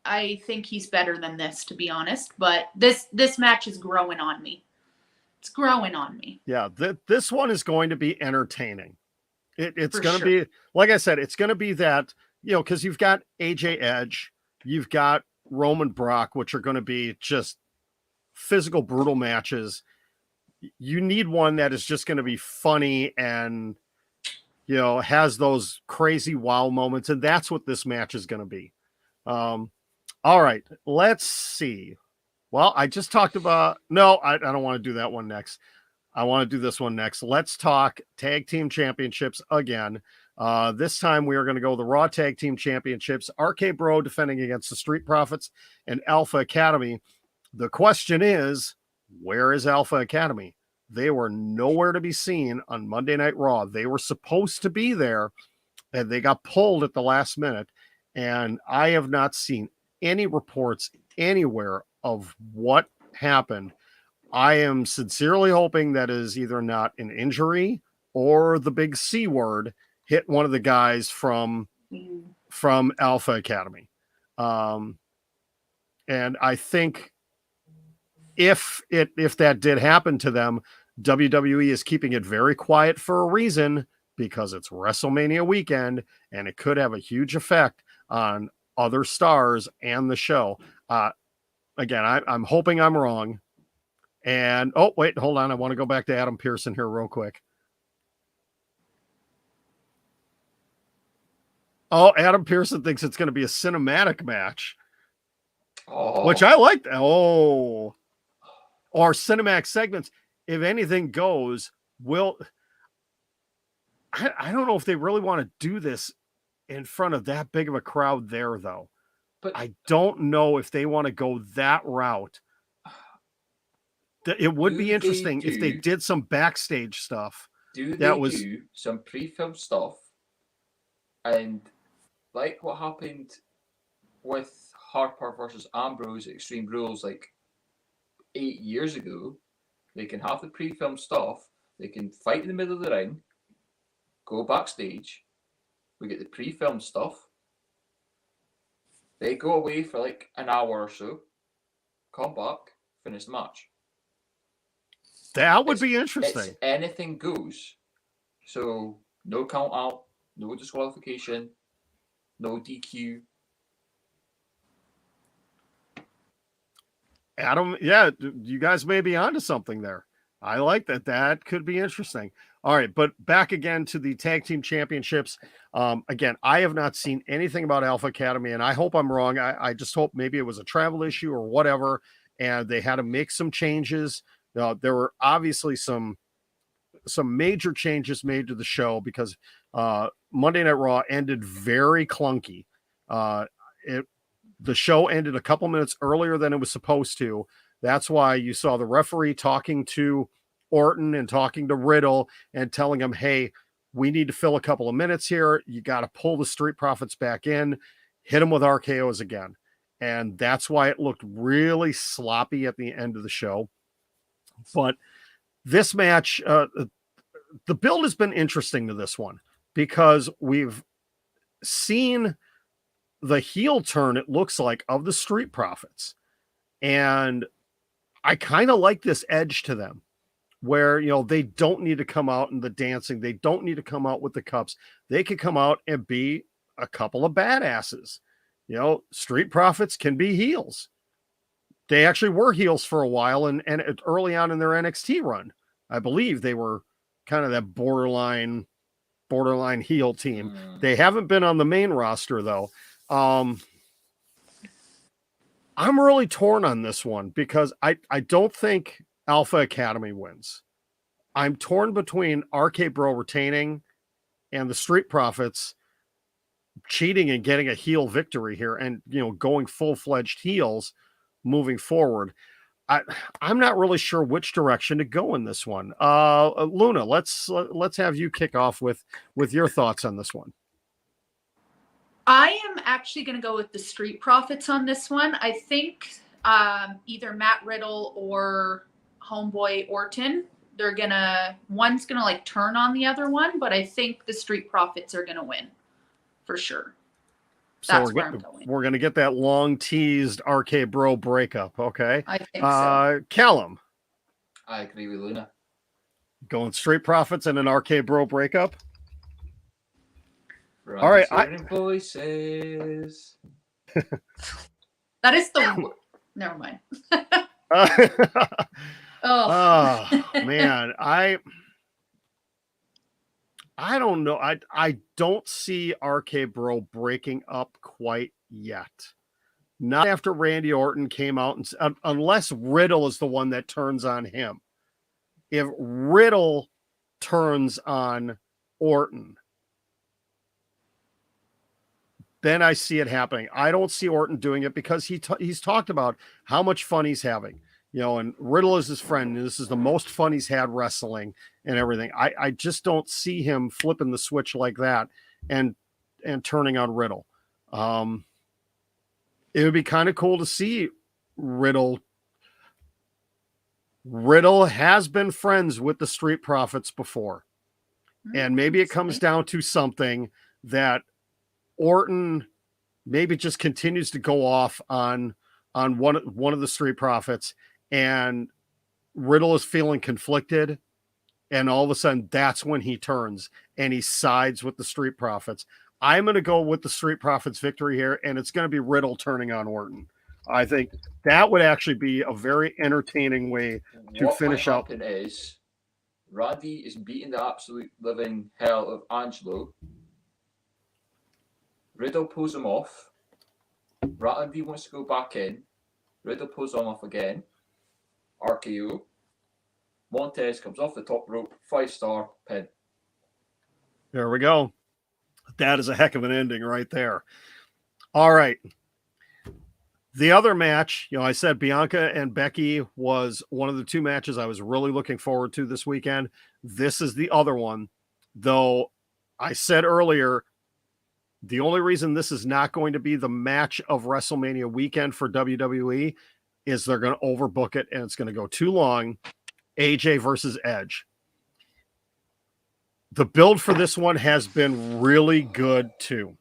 I think he's better than this, to be honest. But this match is growing on me. It's growing on me. Yeah, this one is going to be entertaining. It's going to be, like I said, it's going to be that, you know, because you've got AJ Edge, you've got Roman Brock, which are going to be just physical, brutal matches. You need one that is just going to be funny and, you know, has those crazy wow moments. And that's what this match is going to be. All right, let's see. Well, I just talked about, no, I don't want to do that one next. I want to do this one next. Let's talk tag team championships again. This time we are going to go the Raw Tag Team Championships. RK Bro defending against the Street Profits and Alpha Academy. The question is, where is Alpha Academy? They were nowhere to be seen on Monday Night Raw. They were supposed to be there, and they got pulled at the last minute. And I have not seen any reports anywhere of what happened. I am sincerely hoping that is either not an injury or the big C word hit one of the guys from Alpha Academy. And I think if that did happen to them, WWE is keeping it very quiet for a reason, because it's WrestleMania weekend and it could have a huge effect on other stars and the show. Again, I'm hoping I'm wrong. And, oh, wait, hold on. I want to go back to Adam Pearson here real quick. Oh, Adam Pearson thinks it's going to be a cinematic match, which I like. Oh, or cinematic segments. If anything goes, I don't know if they really want to do this in front of that big of a crowd there, though. But I don't know if they want to go that route. It would be interesting if they did some backstage stuff. Do some pre-film stuff And like what happened with Harper versus Ambrose at Extreme Rules like 8 years ago, they can have the pre-filmed stuff, they can fight in the middle of the ring, go backstage, we get the pre-filmed stuff, they go away for like an hour or so, come back, finish the match. That would be interesting. It's anything goes. So no count out, no disqualification, no DQ. Adam, yeah, you guys may be onto something there. I like that. That could be interesting. All right, but back again to the tag team championships. Again, I have not seen anything about Alpha Academy, and I hope I'm wrong. I just hope maybe it was a travel issue or whatever, and they had to make some changes. There were obviously some major changes made to the show because Monday Night Raw ended very clunky. The show ended a couple minutes earlier than it was supposed to. That's why you saw the referee talking to Orton and talking to Riddle and telling him, hey, we need to fill a couple of minutes here. You got to pull the Street Profits back in, hit them with RKOs again. And that's why it looked really sloppy at the end of the show. But this match, the build has been interesting to this one because we've seen the heel turn, it looks like, of the Street Profits. And I kind of like this edge to them where, they don't need to come out in the dancing. They don't need to come out with the cups. They could come out and be a couple of badasses. Street Profits can be heels. They actually were heels for a while. And early on in their NXT run, I believe they were kind of that borderline heel team. They haven't been on the main roster though. I'm really torn on this one because I don't think Alpha Academy wins. I'm torn between RK Bro retaining and the Street Profits cheating and getting a heel victory here and, going full-fledged heels moving forward. I'm not really sure which direction to go in this one. Luna, let's have you kick off with your thoughts on this one. I am actually going to go with the Street Profits on this one. I think either Matt Riddle or Homeboy Orton, one's going to like turn on the other one, but I think the Street Profits are going to win for sure. That's where I'm going. We're going to get that long teased RK Bro breakup. Okay. I think so. Callum. I agree with Luna. Going Street Profits and an RK Bro breakup. All right. Voices. That is the. Never mind. Oh man, I don't know. I don't see RK Bro breaking up quite yet. Not after Randy Orton came out and unless Riddle is the one that turns on him. If Riddle turns on Orton, then I see it happening. I don't see Orton doing it because he's talked about how much fun he's having, and Riddle is his friend. And this is the most fun he's had wrestling and everything. I just don't see him flipping the switch like that and turning on Riddle. It would be kind of cool to see Riddle. Riddle has been friends with the Street Profits before. And maybe it comes down to something that Orton maybe just continues to go off on one of the Street Profits, and Riddle is feeling conflicted, and all of a sudden that's when he turns and he sides with the Street Profits. I'm going to go with the Street Profits victory here, and it's going to be Riddle turning on Orton. I think that would actually be a very entertaining way to finish up. What is Randy is beating the absolute living hell of Angelo. Riddle pulls him off. Randy wants to go back in. Riddle pulls him off again. RKO. Montez comes off the top rope. 5-star pin. There we go. That is a heck of an ending right there. All right. The other match, I said Bianca and Becky was one of the two matches I was really looking forward to this weekend. This is the other one, though I said earlier, The only reason this is not going to be the match of WrestleMania weekend for WWE is they're going to overbook it and it's going to go too long. AJ versus Edge. The build for this one has been really good too.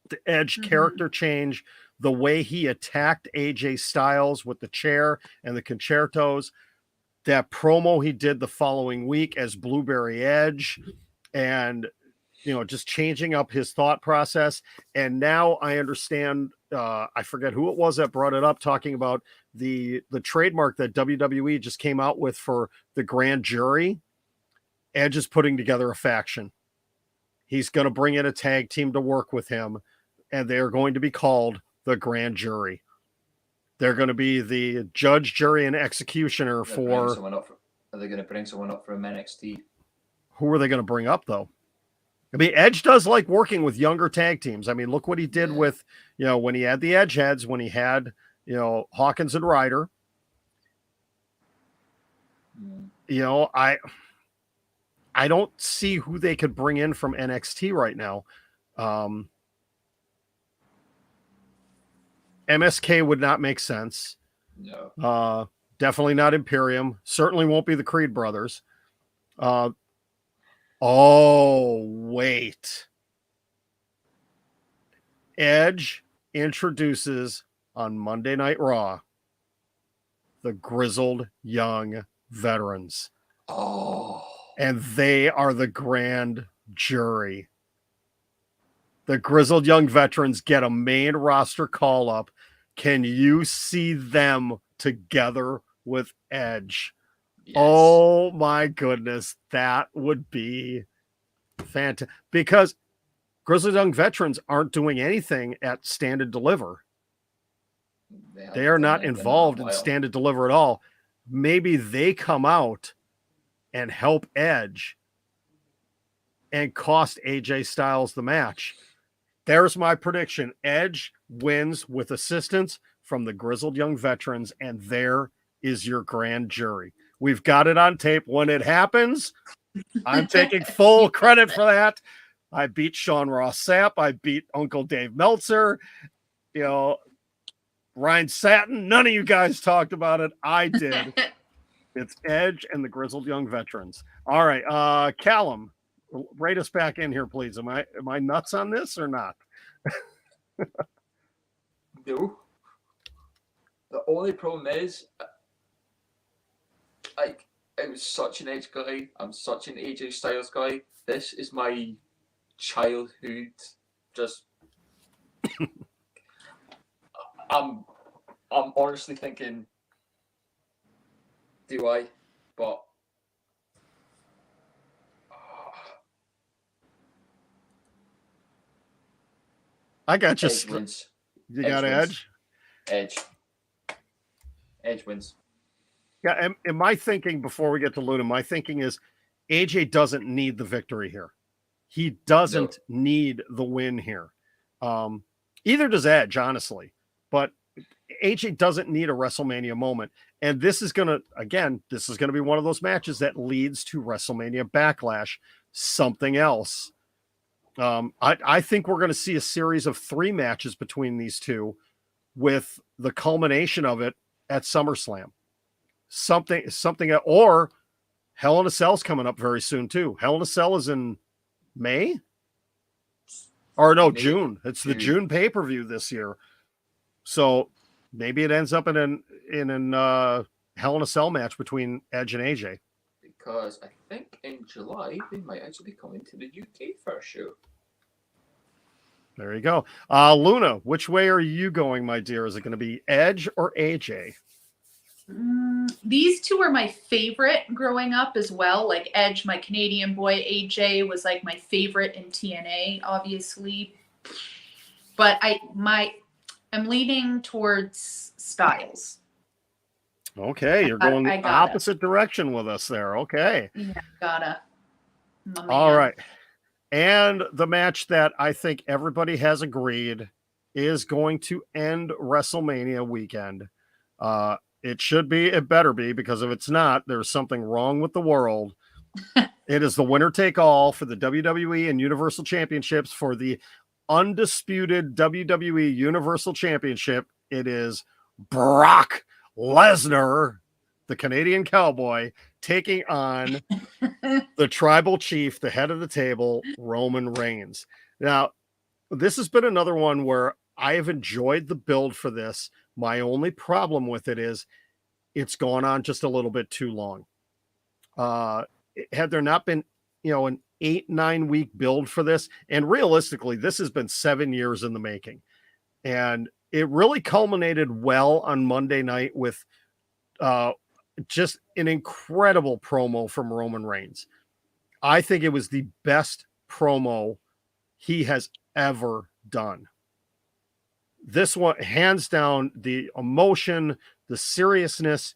The Edge character change, the way he attacked AJ Styles with the chair and the concertos, that promo he did the following week as Blueberry Edge, and just changing up his thought process. And now I understand, I forget who it was that brought it up, talking about the trademark that WWE just came out with for the grand jury. Edge is putting together a faction. He's going to bring in a tag team to work with him, and they're going to be called the grand jury. They're going to be the judge, jury, and executioner for... Are they going to bring someone up from NXT? Who are they going to bring up, though? I mean, Edge does like working with younger tag teams. I mean, look what he did with, when he had the Edge heads, when he had, Hawkins and Ryder. I don't see who they could bring in from NXT right now. MSK would not make sense. No. Definitely not Imperium. Certainly won't be the Creed brothers. Oh, wait. Edge introduces on Monday Night Raw the grizzled young veterans. Oh. And they are the grand jury. The grizzled young veterans get a main roster call up. Can you see them together with Edge? Yes. Oh my goodness, that would be fantastic. Because grizzled young veterans aren't doing anything at Stand and Deliver. They are not involved in Stand and Deliver at all. Maybe they come out and help Edge and cost AJ Styles the match. There's my prediction. Edge wins with assistance from the grizzled young veterans, and there is your grand jury. We've got it on tape. When it happens, I'm taking full credit for that. I beat Sean Ross Sapp. I beat Uncle Dave Meltzer. Ryan Satin. None of you guys talked about it. I did. It's Edge and the grizzled young veterans. All right. Callum, rate us back in here, please. Am I nuts on this or not? No. The only problem is, I was such an Edge guy. I'm such an AJ Styles guy. This is my childhood. Just, I'm honestly thinking, do I? But I got you. Edge wins. You got Edge? Edge wins. Yeah, and my thinking before we get to Luna, my thinking is AJ doesn't need the victory here. He doesn't need the win here. Either does Edge, honestly. But AJ doesn't need a WrestleMania moment. And this is going to be one of those matches that leads to WrestleMania Backlash, something else. I think we're going to see a series of 3 matches between these two with the culmination of it at SummerSlam. Something, or Hell in a Cell's coming up very soon too. Hell in a Cell is in May? Or no, June. It's the June pay-per-view this year. So maybe it ends up in an Hell in a Cell match between Edge and AJ. Because I think in July they might actually be coming to the UK for a show. There you go. Luna, which way are you going, my dear? Is it going to be Edge or AJ? These two are my favorite growing up as well. Like Edge, my Canadian boy. AJ was like my favorite in TNA, obviously. But I'm leaning towards Styles. Okay, you're going the opposite direction with us there. Okay. Yeah, gotta. All right. And the match that I think everybody has agreed is going to end WrestleMania weekend. It better be, because if it's not, there's something wrong with the world. It is the winner take all for the WWE and Universal Championships for the undisputed WWE Universal Championship. It is Brock Lesnar, the Canadian Cowboy, taking on the tribal chief, the head of the table, Roman Reigns. Now, this has been another one where I have enjoyed the build for this. My only problem with it is it's gone on just a little bit too long. Had there not been, an 8-9 week build for this, and realistically, this has been 7 years in the making, and it really culminated well on Monday night with just an incredible promo from Roman Reigns. I think it was the best promo he has ever done. This one, hands down, the emotion, the seriousness,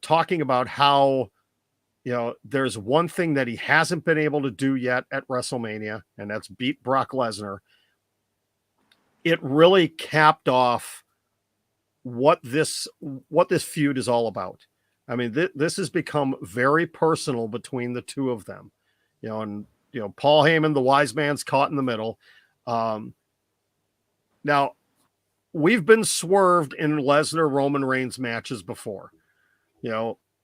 talking about how, there's one thing that he hasn't been able to do yet at WrestleMania, and that's beat Brock Lesnar. It really capped off what this feud is all about. I mean, this has become very personal between the two of them, and Paul Heyman, the wise man's caught in the middle. Now, we've been swerved in Lesnar Roman Reigns matches before.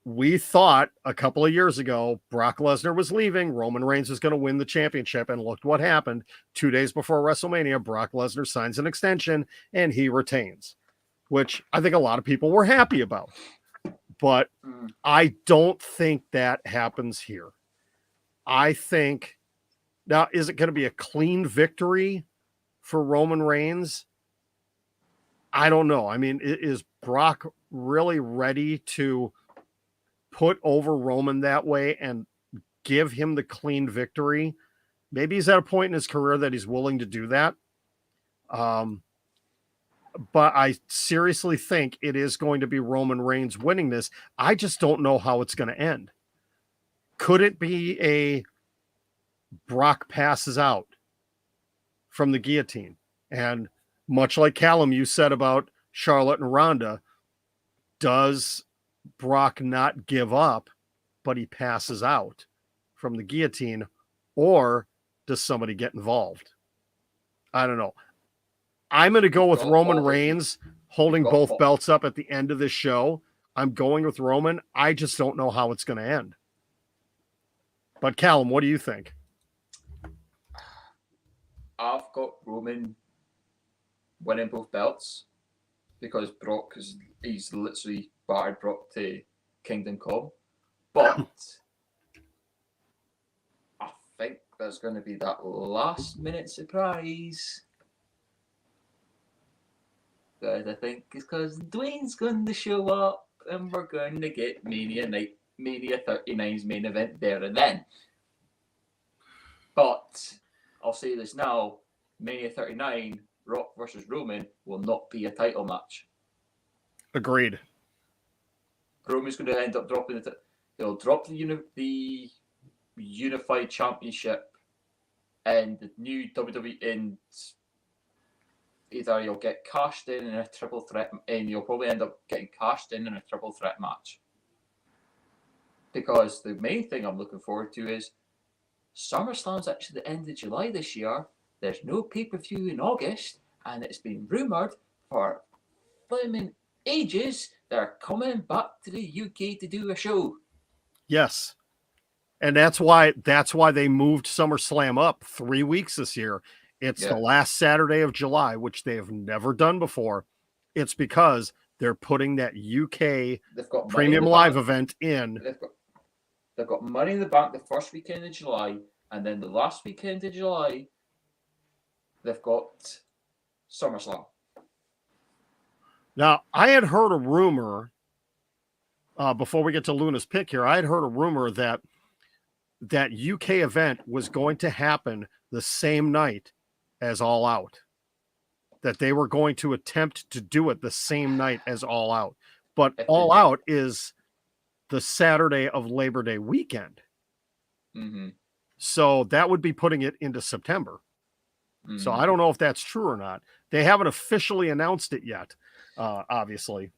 We thought a couple of years ago Brock Lesnar was leaving, Roman Reigns was going to win the championship, and look what happened. 2 days before WrestleMania, Brock Lesnar signs an extension and he retains, which I think a lot of people were happy about. But I don't think that happens here. I think now, is it going to be a clean victory for Roman Reigns? I don't know. I mean, is Brock really ready to put over Roman that way and give him the clean victory? Maybe he's at a point in his career that he's willing to do that. But I seriously think it is going to be Roman Reigns winning this. I just don't know how it's going to end. Could it be a Brock passes out from the guillotine? And much like Callum, you said about Charlotte and Ronda, does Brock not give up, but he passes out from the guillotine, or does somebody get involved? I don't know. I'm going to go with Roman Reigns holding both belts up at the end of this show. I'm going with Roman. I just don't know how it's going to end. But Callum, what do you think? I've got Roman winning both belts because Brock he's literally battered Brock to Kingdom Come. But I think there's going to be that last minute surprise. Guys, I think it's because Dwayne's going to show up and we're going to get Mania 39's main event there and then. But I'll say this now, Mania 39, Rock versus Roman, will not be a title match. Agreed. Roman's going to end up dropping he'll drop the Unified Championship and the new WWE, and either you'll get cashed in a triple threat, and you'll probably end up getting cashed in a triple threat match. Because the main thing I'm looking forward to is SummerSlam's actually the end of July this year. There's no pay-per-view in August, and it's been rumoured for flaming ages they're coming back to the UK to do a show. Yes. And that's why they moved SummerSlam up 3 weeks this year. It's the last Saturday of July, which they have never done before. It's because they're putting that UK Premium Live event in. They've got Money in the Bank the first weekend of July, and then the last weekend of July, they've got SummerSlam. Now, I had heard a rumor, before we get to Luna's pick here, I had heard a rumor that that UK event was going to happen the same night as All Out, that they were going to attempt to do it the same night as All Out. But All Out is the Saturday of Labor Day weekend. Mm-hmm. So that would be putting it into September. Mm-hmm. So I don't know if that's true or not. They haven't officially announced it yet, obviously.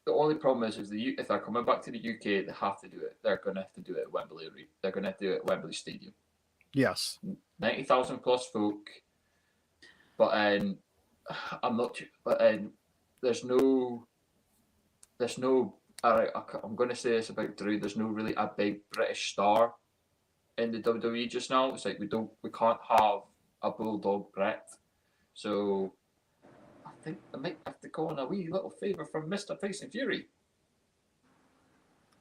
The only problem is if they're coming back to the UK, they have to do it. They're going to have to do it at Wembley. They're going to have to do it at Wembley Stadium. Yes. 90,000 plus folk. But I'm not too. But there's no. I'm going to say this about Drew. There's no really a big British star in the WWE just now. It's like we can't have a Bulldog Brett. So I think I might have to go on a wee little favour from Mr. Tyson Fury.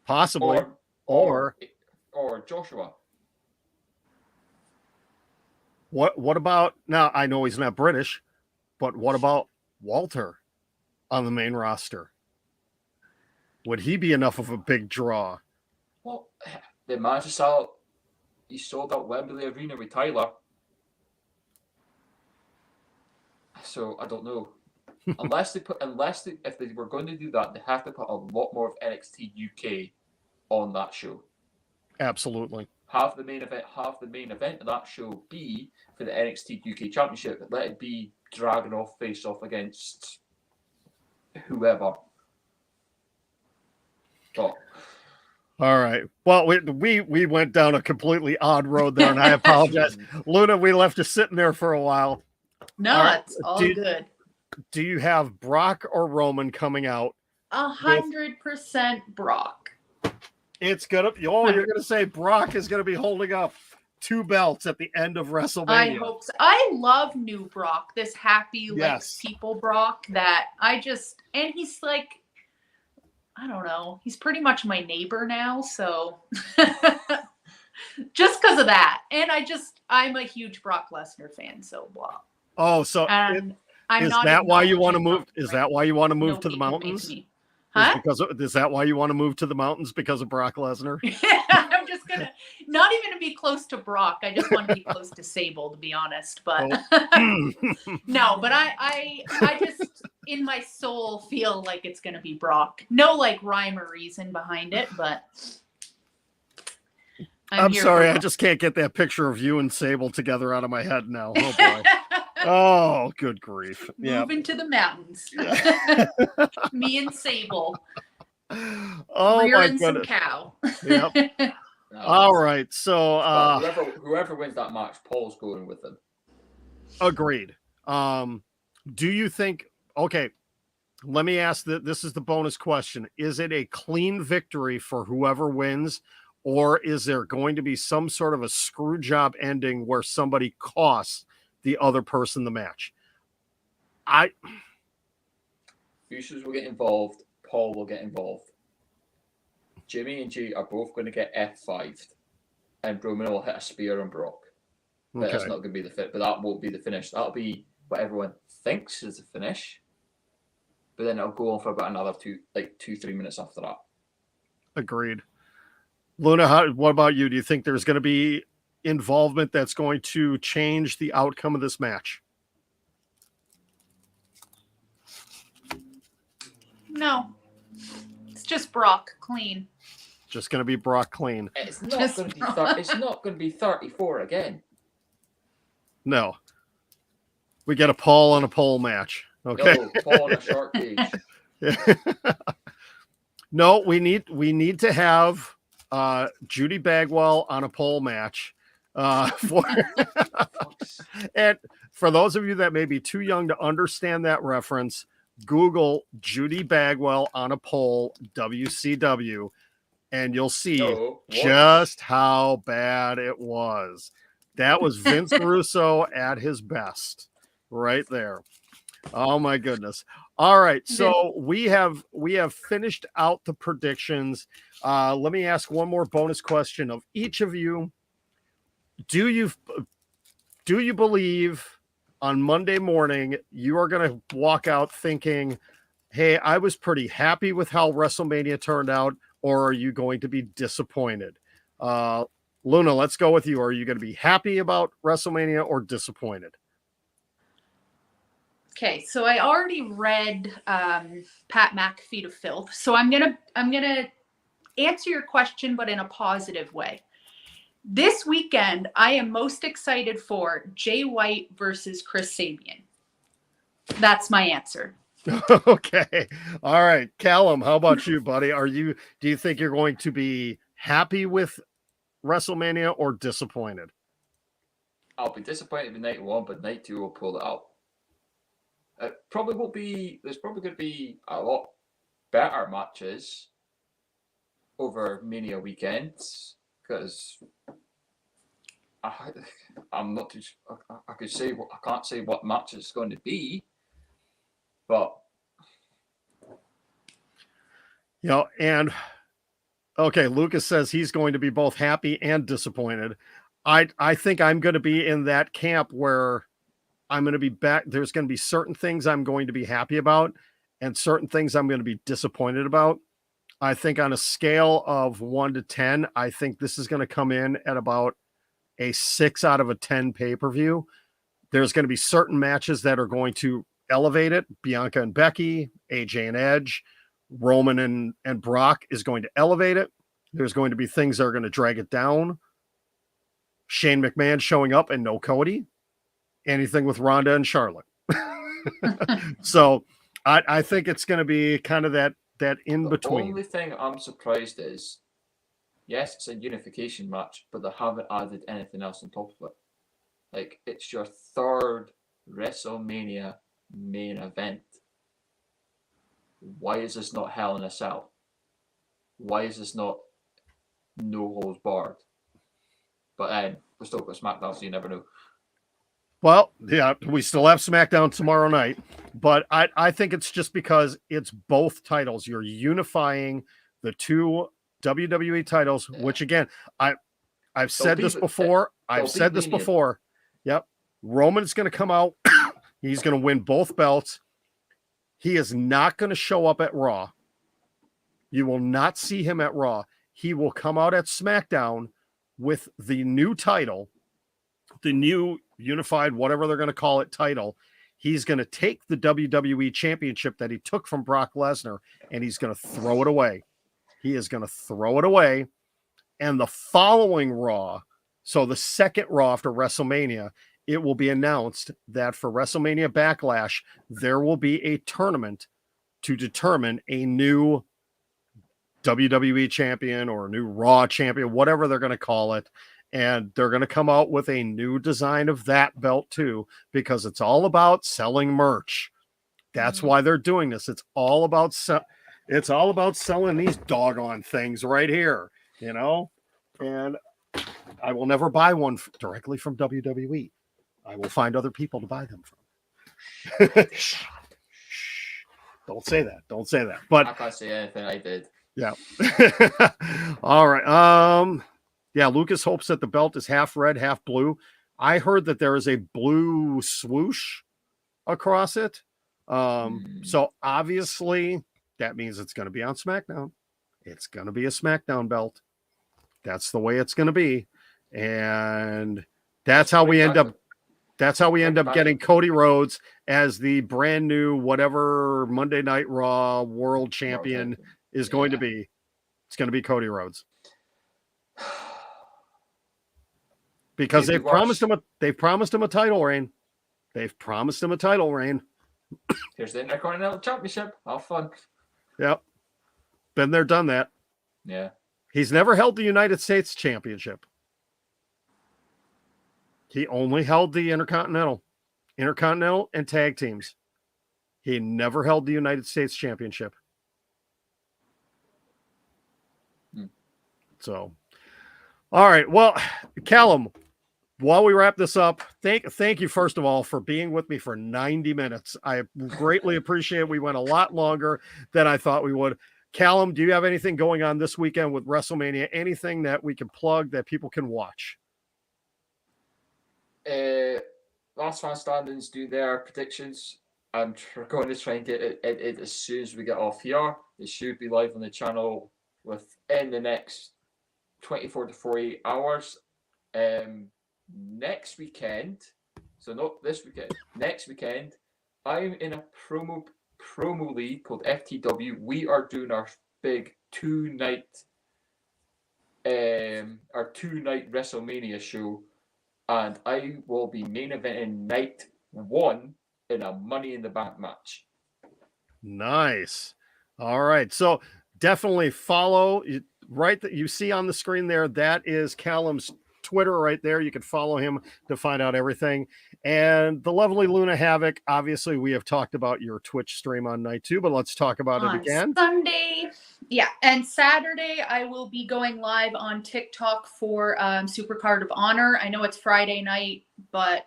Possibly. Or Joshua. what about now? I know he's not British, but what about Walter on the main roster? Would he be enough of a big draw? Well, the man just he sold out Wembley Arena with Tyler. So I don't know. If they were going to do that, they have to put a lot more of NXT UK on that show. Absolutely. Have the main event of that show be for the NXT UK Championship. Let it be Dragon off face off against whoever. But all right. Well, we went down a completely odd road there, and I apologize. Luna, we left you sitting there for a while. No, it's all good. Do you have Brock or Roman coming out? 100% Brock. It's gonna. You're gonna say Brock is gonna be holding up 2 belts at the end of WrestleMania. I hope so. I love new Brock. This happy, people Brock that and he's like, I don't know. He's pretty much my neighbor now, so just because of that. And I'm a huge Brock Lesnar fan, so blah. Oh, so is that why you want to move? Is that why you want to move to the mountains? Huh? Is that why you want to move to the mountains because of Brock Lesnar? I'm just gonna not even to be close to Brock. I just want to be close to Sable, to be honest. But no, but I just in my soul feel like it's gonna be Brock. No, like rhyme or reason behind it, but I'm sorry, I just can't get that picture of you and Sable together out of my head now. Oh boy. Oh, good grief. Moving to the mountains. Me and Sable. Oh my goodness. Some cow. Yep. All right. So whoever wins that match, Paul's going with them. Agreed. Do you think okay, let me ask this is the bonus question. Is it a clean victory for whoever wins, or is there going to be some sort of a screw job ending where somebody costs the other person the match? Usos will get involved. Paul will get involved. Jimmy and Jay are both going to get F5'd, and Roman will hit a spear on Brock. But that's not going to be the fit. But that won't be the finish. That'll be what everyone thinks is the finish. But then it'll go on for about another 2-3 minutes after that. Agreed. Luna, what about you? Do you think there's going to be involvement that's going to change the outcome of this match? No. It's just Brock clean. Just going to be Brock clean. It's not going to be 34 again. No. We get a Paul on a pole match. Okay. No, Paul on a short cage. No, we need to have Judy Bagwell on a pole match. And for those of you that may be too young to understand that reference, Google Judy Bagwell on a pole WCW, and you'll see just how bad it was. That was Vince Russo at his best, right there. Oh my goodness. All right, so we have finished out the predictions. Let me ask one more bonus question of each of you. Do you believe on Monday morning you are going to walk out thinking, hey, I was pretty happy with how WrestleMania turned out, or are you going to be disappointed? Luna, let's go with you. Are you going to be happy about WrestleMania or disappointed? Okay, so I already read Pat McAfee to filth, so I'm gonna answer your question, but in a positive way. This weekend, I am most excited for Jay White versus Chris Sabian. That's my answer. Okay. All right. Callum, how about you, buddy? Do you think you're going to be happy with WrestleMania or disappointed? I'll be disappointed with night 1, but night 2 will pull it out. it probably won't be. There's probably going to be a lot better matches over Mania weekends because I'm not too. I could say I can't say what match it's going to be, but and okay, Lucas says he's going to be both happy and disappointed. I think I'm going to be in that camp where I'm going to be back. There's going to be certain things I'm going to be happy about and certain things I'm going to be disappointed about. I think on a scale of 1 to 10, I think this is going to come in at about a 6 out of a 10 pay-per-view. There's going to be certain matches that are going to elevate it. Bianca and Becky, AJ and Edge, Roman and Brock is going to elevate it. There's going to be things that are going to drag it down. Shane McMahon showing up and no Cody. Anything with Ronda and Charlotte. So I think it's going to be kind of that in between. The only thing I'm surprised is, yes, it's a unification match, but they haven't added anything else on top of it. Like, it's your third WrestleMania main event. Why is this not Hell in a Cell? Why is this not No Holds Barred? But we're still got SmackDown, so you never know. Well, yeah, we still have SmackDown tomorrow night, but I think it's just because it's both titles. You're unifying the two WWE titles, which again, I've said this before. Yep. Roman's going to come out. He's going to win both belts. He is not going to show up at Raw. You will not see him at Raw. He will come out at SmackDown with the new title, the new unified, whatever they're going to call it, title. He's going to take the WWE championship that he took from Brock Lesnar and he's going to throw it away. He is going to throw it away. And the following Raw, so the second Raw after WrestleMania, it will be announced that for WrestleMania Backlash, there will be a tournament to determine a new WWE champion or a new Raw champion, whatever they're going to call it. And they're going to come out with a new design of that belt too, because it's all about selling merch. That's why they're doing this. It's all about selling these doggone things right here, you know? And I will never buy one directly from WWE. I will find other people to buy them from. Don't say that. Don't say that. But I can't say anything. I did. Yeah. All right. Yeah, Lucas hopes that the belt is half red, half blue. I heard that there is a blue swoosh across it. So obviously that means it's going to be on SmackDown. It's going to be a SmackDown belt. That's the way it's going to be. And that's how we end up getting Cody Rhodes as the brand new whatever Monday Night Raw world champion is going to be. It's going to be Cody Rhodes. Because they've promised him a title reign. They've promised him a title reign. Here's the Intercontinental Championship. Have fun. Yep. Been there, done that. Yeah. He's never held the United States Championship. He only held the Intercontinental and tag teams. He never held the United States Championship. So, all right. Well, Callum, while we wrap this up, thank you, first of all, for being with me for 90 minutes. I greatly appreciate it. We went a lot longer than I thought we would. Callum, do you have anything going on this weekend with WrestleMania? Anything that we can plug that people can watch? Last Man Standings do their predictions. I'm going to try and get it as soon as we get off here. It should be live on the channel within the next 24 to 48 hours. Next weekend, so not this weekend, next weekend, I'm in a promo league called FTW. We are doing our big two-night WrestleMania show, and I will be main eventing night one in a Money in the Bank match. Nice. All right. So definitely follow right that you see on the screen there. That is Callum's Twitter right there. You can follow him to find out everything. And the lovely Luna Havoc. Obviously, we have talked about your Twitch stream on night 2, but let's talk about it again. Sunday. Yeah. And Saturday, I will be going live on TikTok for Super Card of Honor. I know it's Friday night, but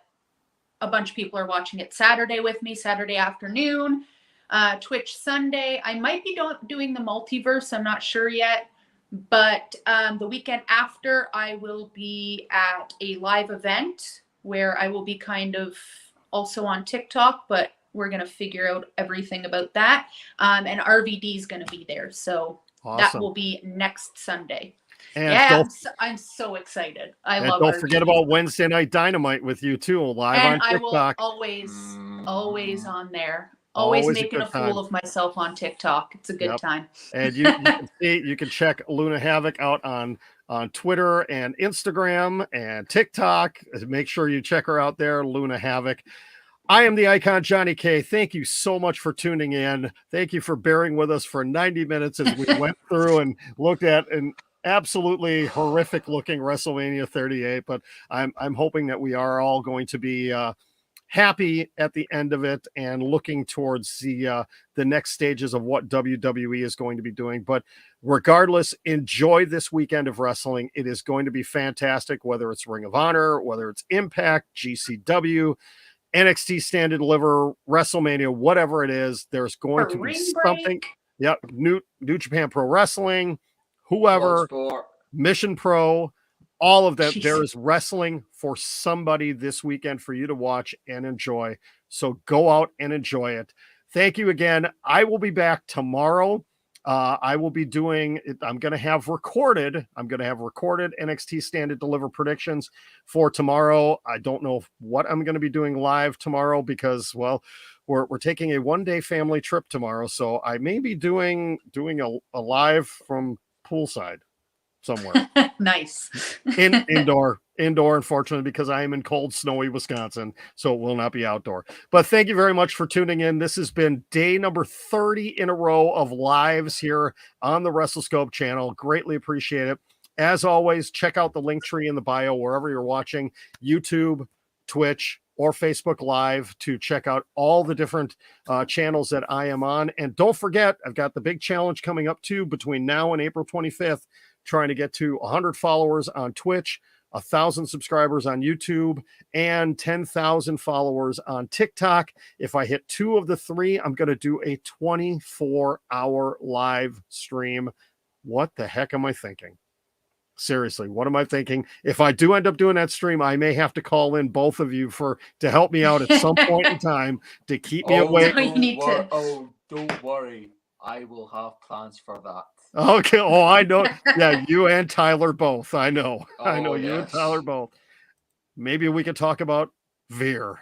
a bunch of people are watching it Saturday with me, Saturday afternoon. Twitch Sunday. I might be doing the multiverse. I'm not sure yet. But the weekend after, I will be at a live event where I will be kind of also on TikTok, but we're going to figure out everything about that. And RVD is going to be there. So that will be next Sunday. And yeah, I'm so excited. I love Don't forget about Wednesday Night Dynamite with you too, live on TikTok. I will always on there. Always making a fool of myself on TikTok. It's a good time. And you can check Luna Havoc out on Twitter and Instagram and TikTok. Make sure you check her out there, Luna Havoc. I am the Icon Jonny K. Thank you so much for tuning in. Thank you for bearing with us for 90 minutes as we went through and looked at an absolutely horrific looking WrestleMania 38. But I'm hoping that we are all going to be happy at the end of it and looking towards the next stages of what WWE is going to be doing. But regardless, enjoy this weekend of wrestling. It is going to be fantastic, whether it's Ring of Honor, whether it's Impact, GCW, NXT Stand and Deliver, WrestleMania, whatever it is, there's going to be something. Yep. New Japan Pro Wrestling, whoever, Mission Pro, all of that. There is wrestling for somebody this weekend for you to watch and enjoy. So go out and enjoy it. Thank you again. I will be back tomorrow. I will be doing it. I'm going to have recorded NXT Stand and Deliver predictions for tomorrow. I don't know what I'm going to be doing live tomorrow because, well, we're taking a one-day family trip tomorrow. So I may be doing a live from poolside somewhere. Nice. Indoor, unfortunately, because I am in cold, snowy Wisconsin, so it will not be outdoor. But thank you very much for tuning in. This has been day number 30 in a row of lives here on the WrestleScope channel. Greatly appreciate it. As always, check out the link tree in the bio wherever you're watching, YouTube, Twitch, or Facebook Live to check out all the different channels that I am on. And don't forget, I've got the big challenge coming up too between now and April 25th, trying to get to 100 followers on Twitch, 1,000 subscribers on YouTube, and 10,000 followers on TikTok. If I hit 2 of the 3, I'm going to do a 24-hour live stream. What the heck am I thinking? Seriously, what am I thinking? If I do end up doing that stream, I may have to call in both of you to help me out at some point in time to keep me awake. Don't worry. I will have plans for that. Okay. Oh, I know. Yeah, you and Tyler both. I know. I know you and Tyler both. Maybe we could talk about Veer.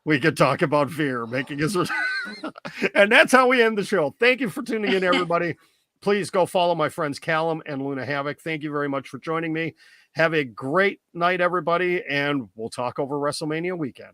Making his and that's how we end the show. Thank you for tuning in, everybody. Please go follow my friends Callum and Luna Havoc. Thank you very much for joining me. Have a great night, everybody, and we'll talk over WrestleMania weekend.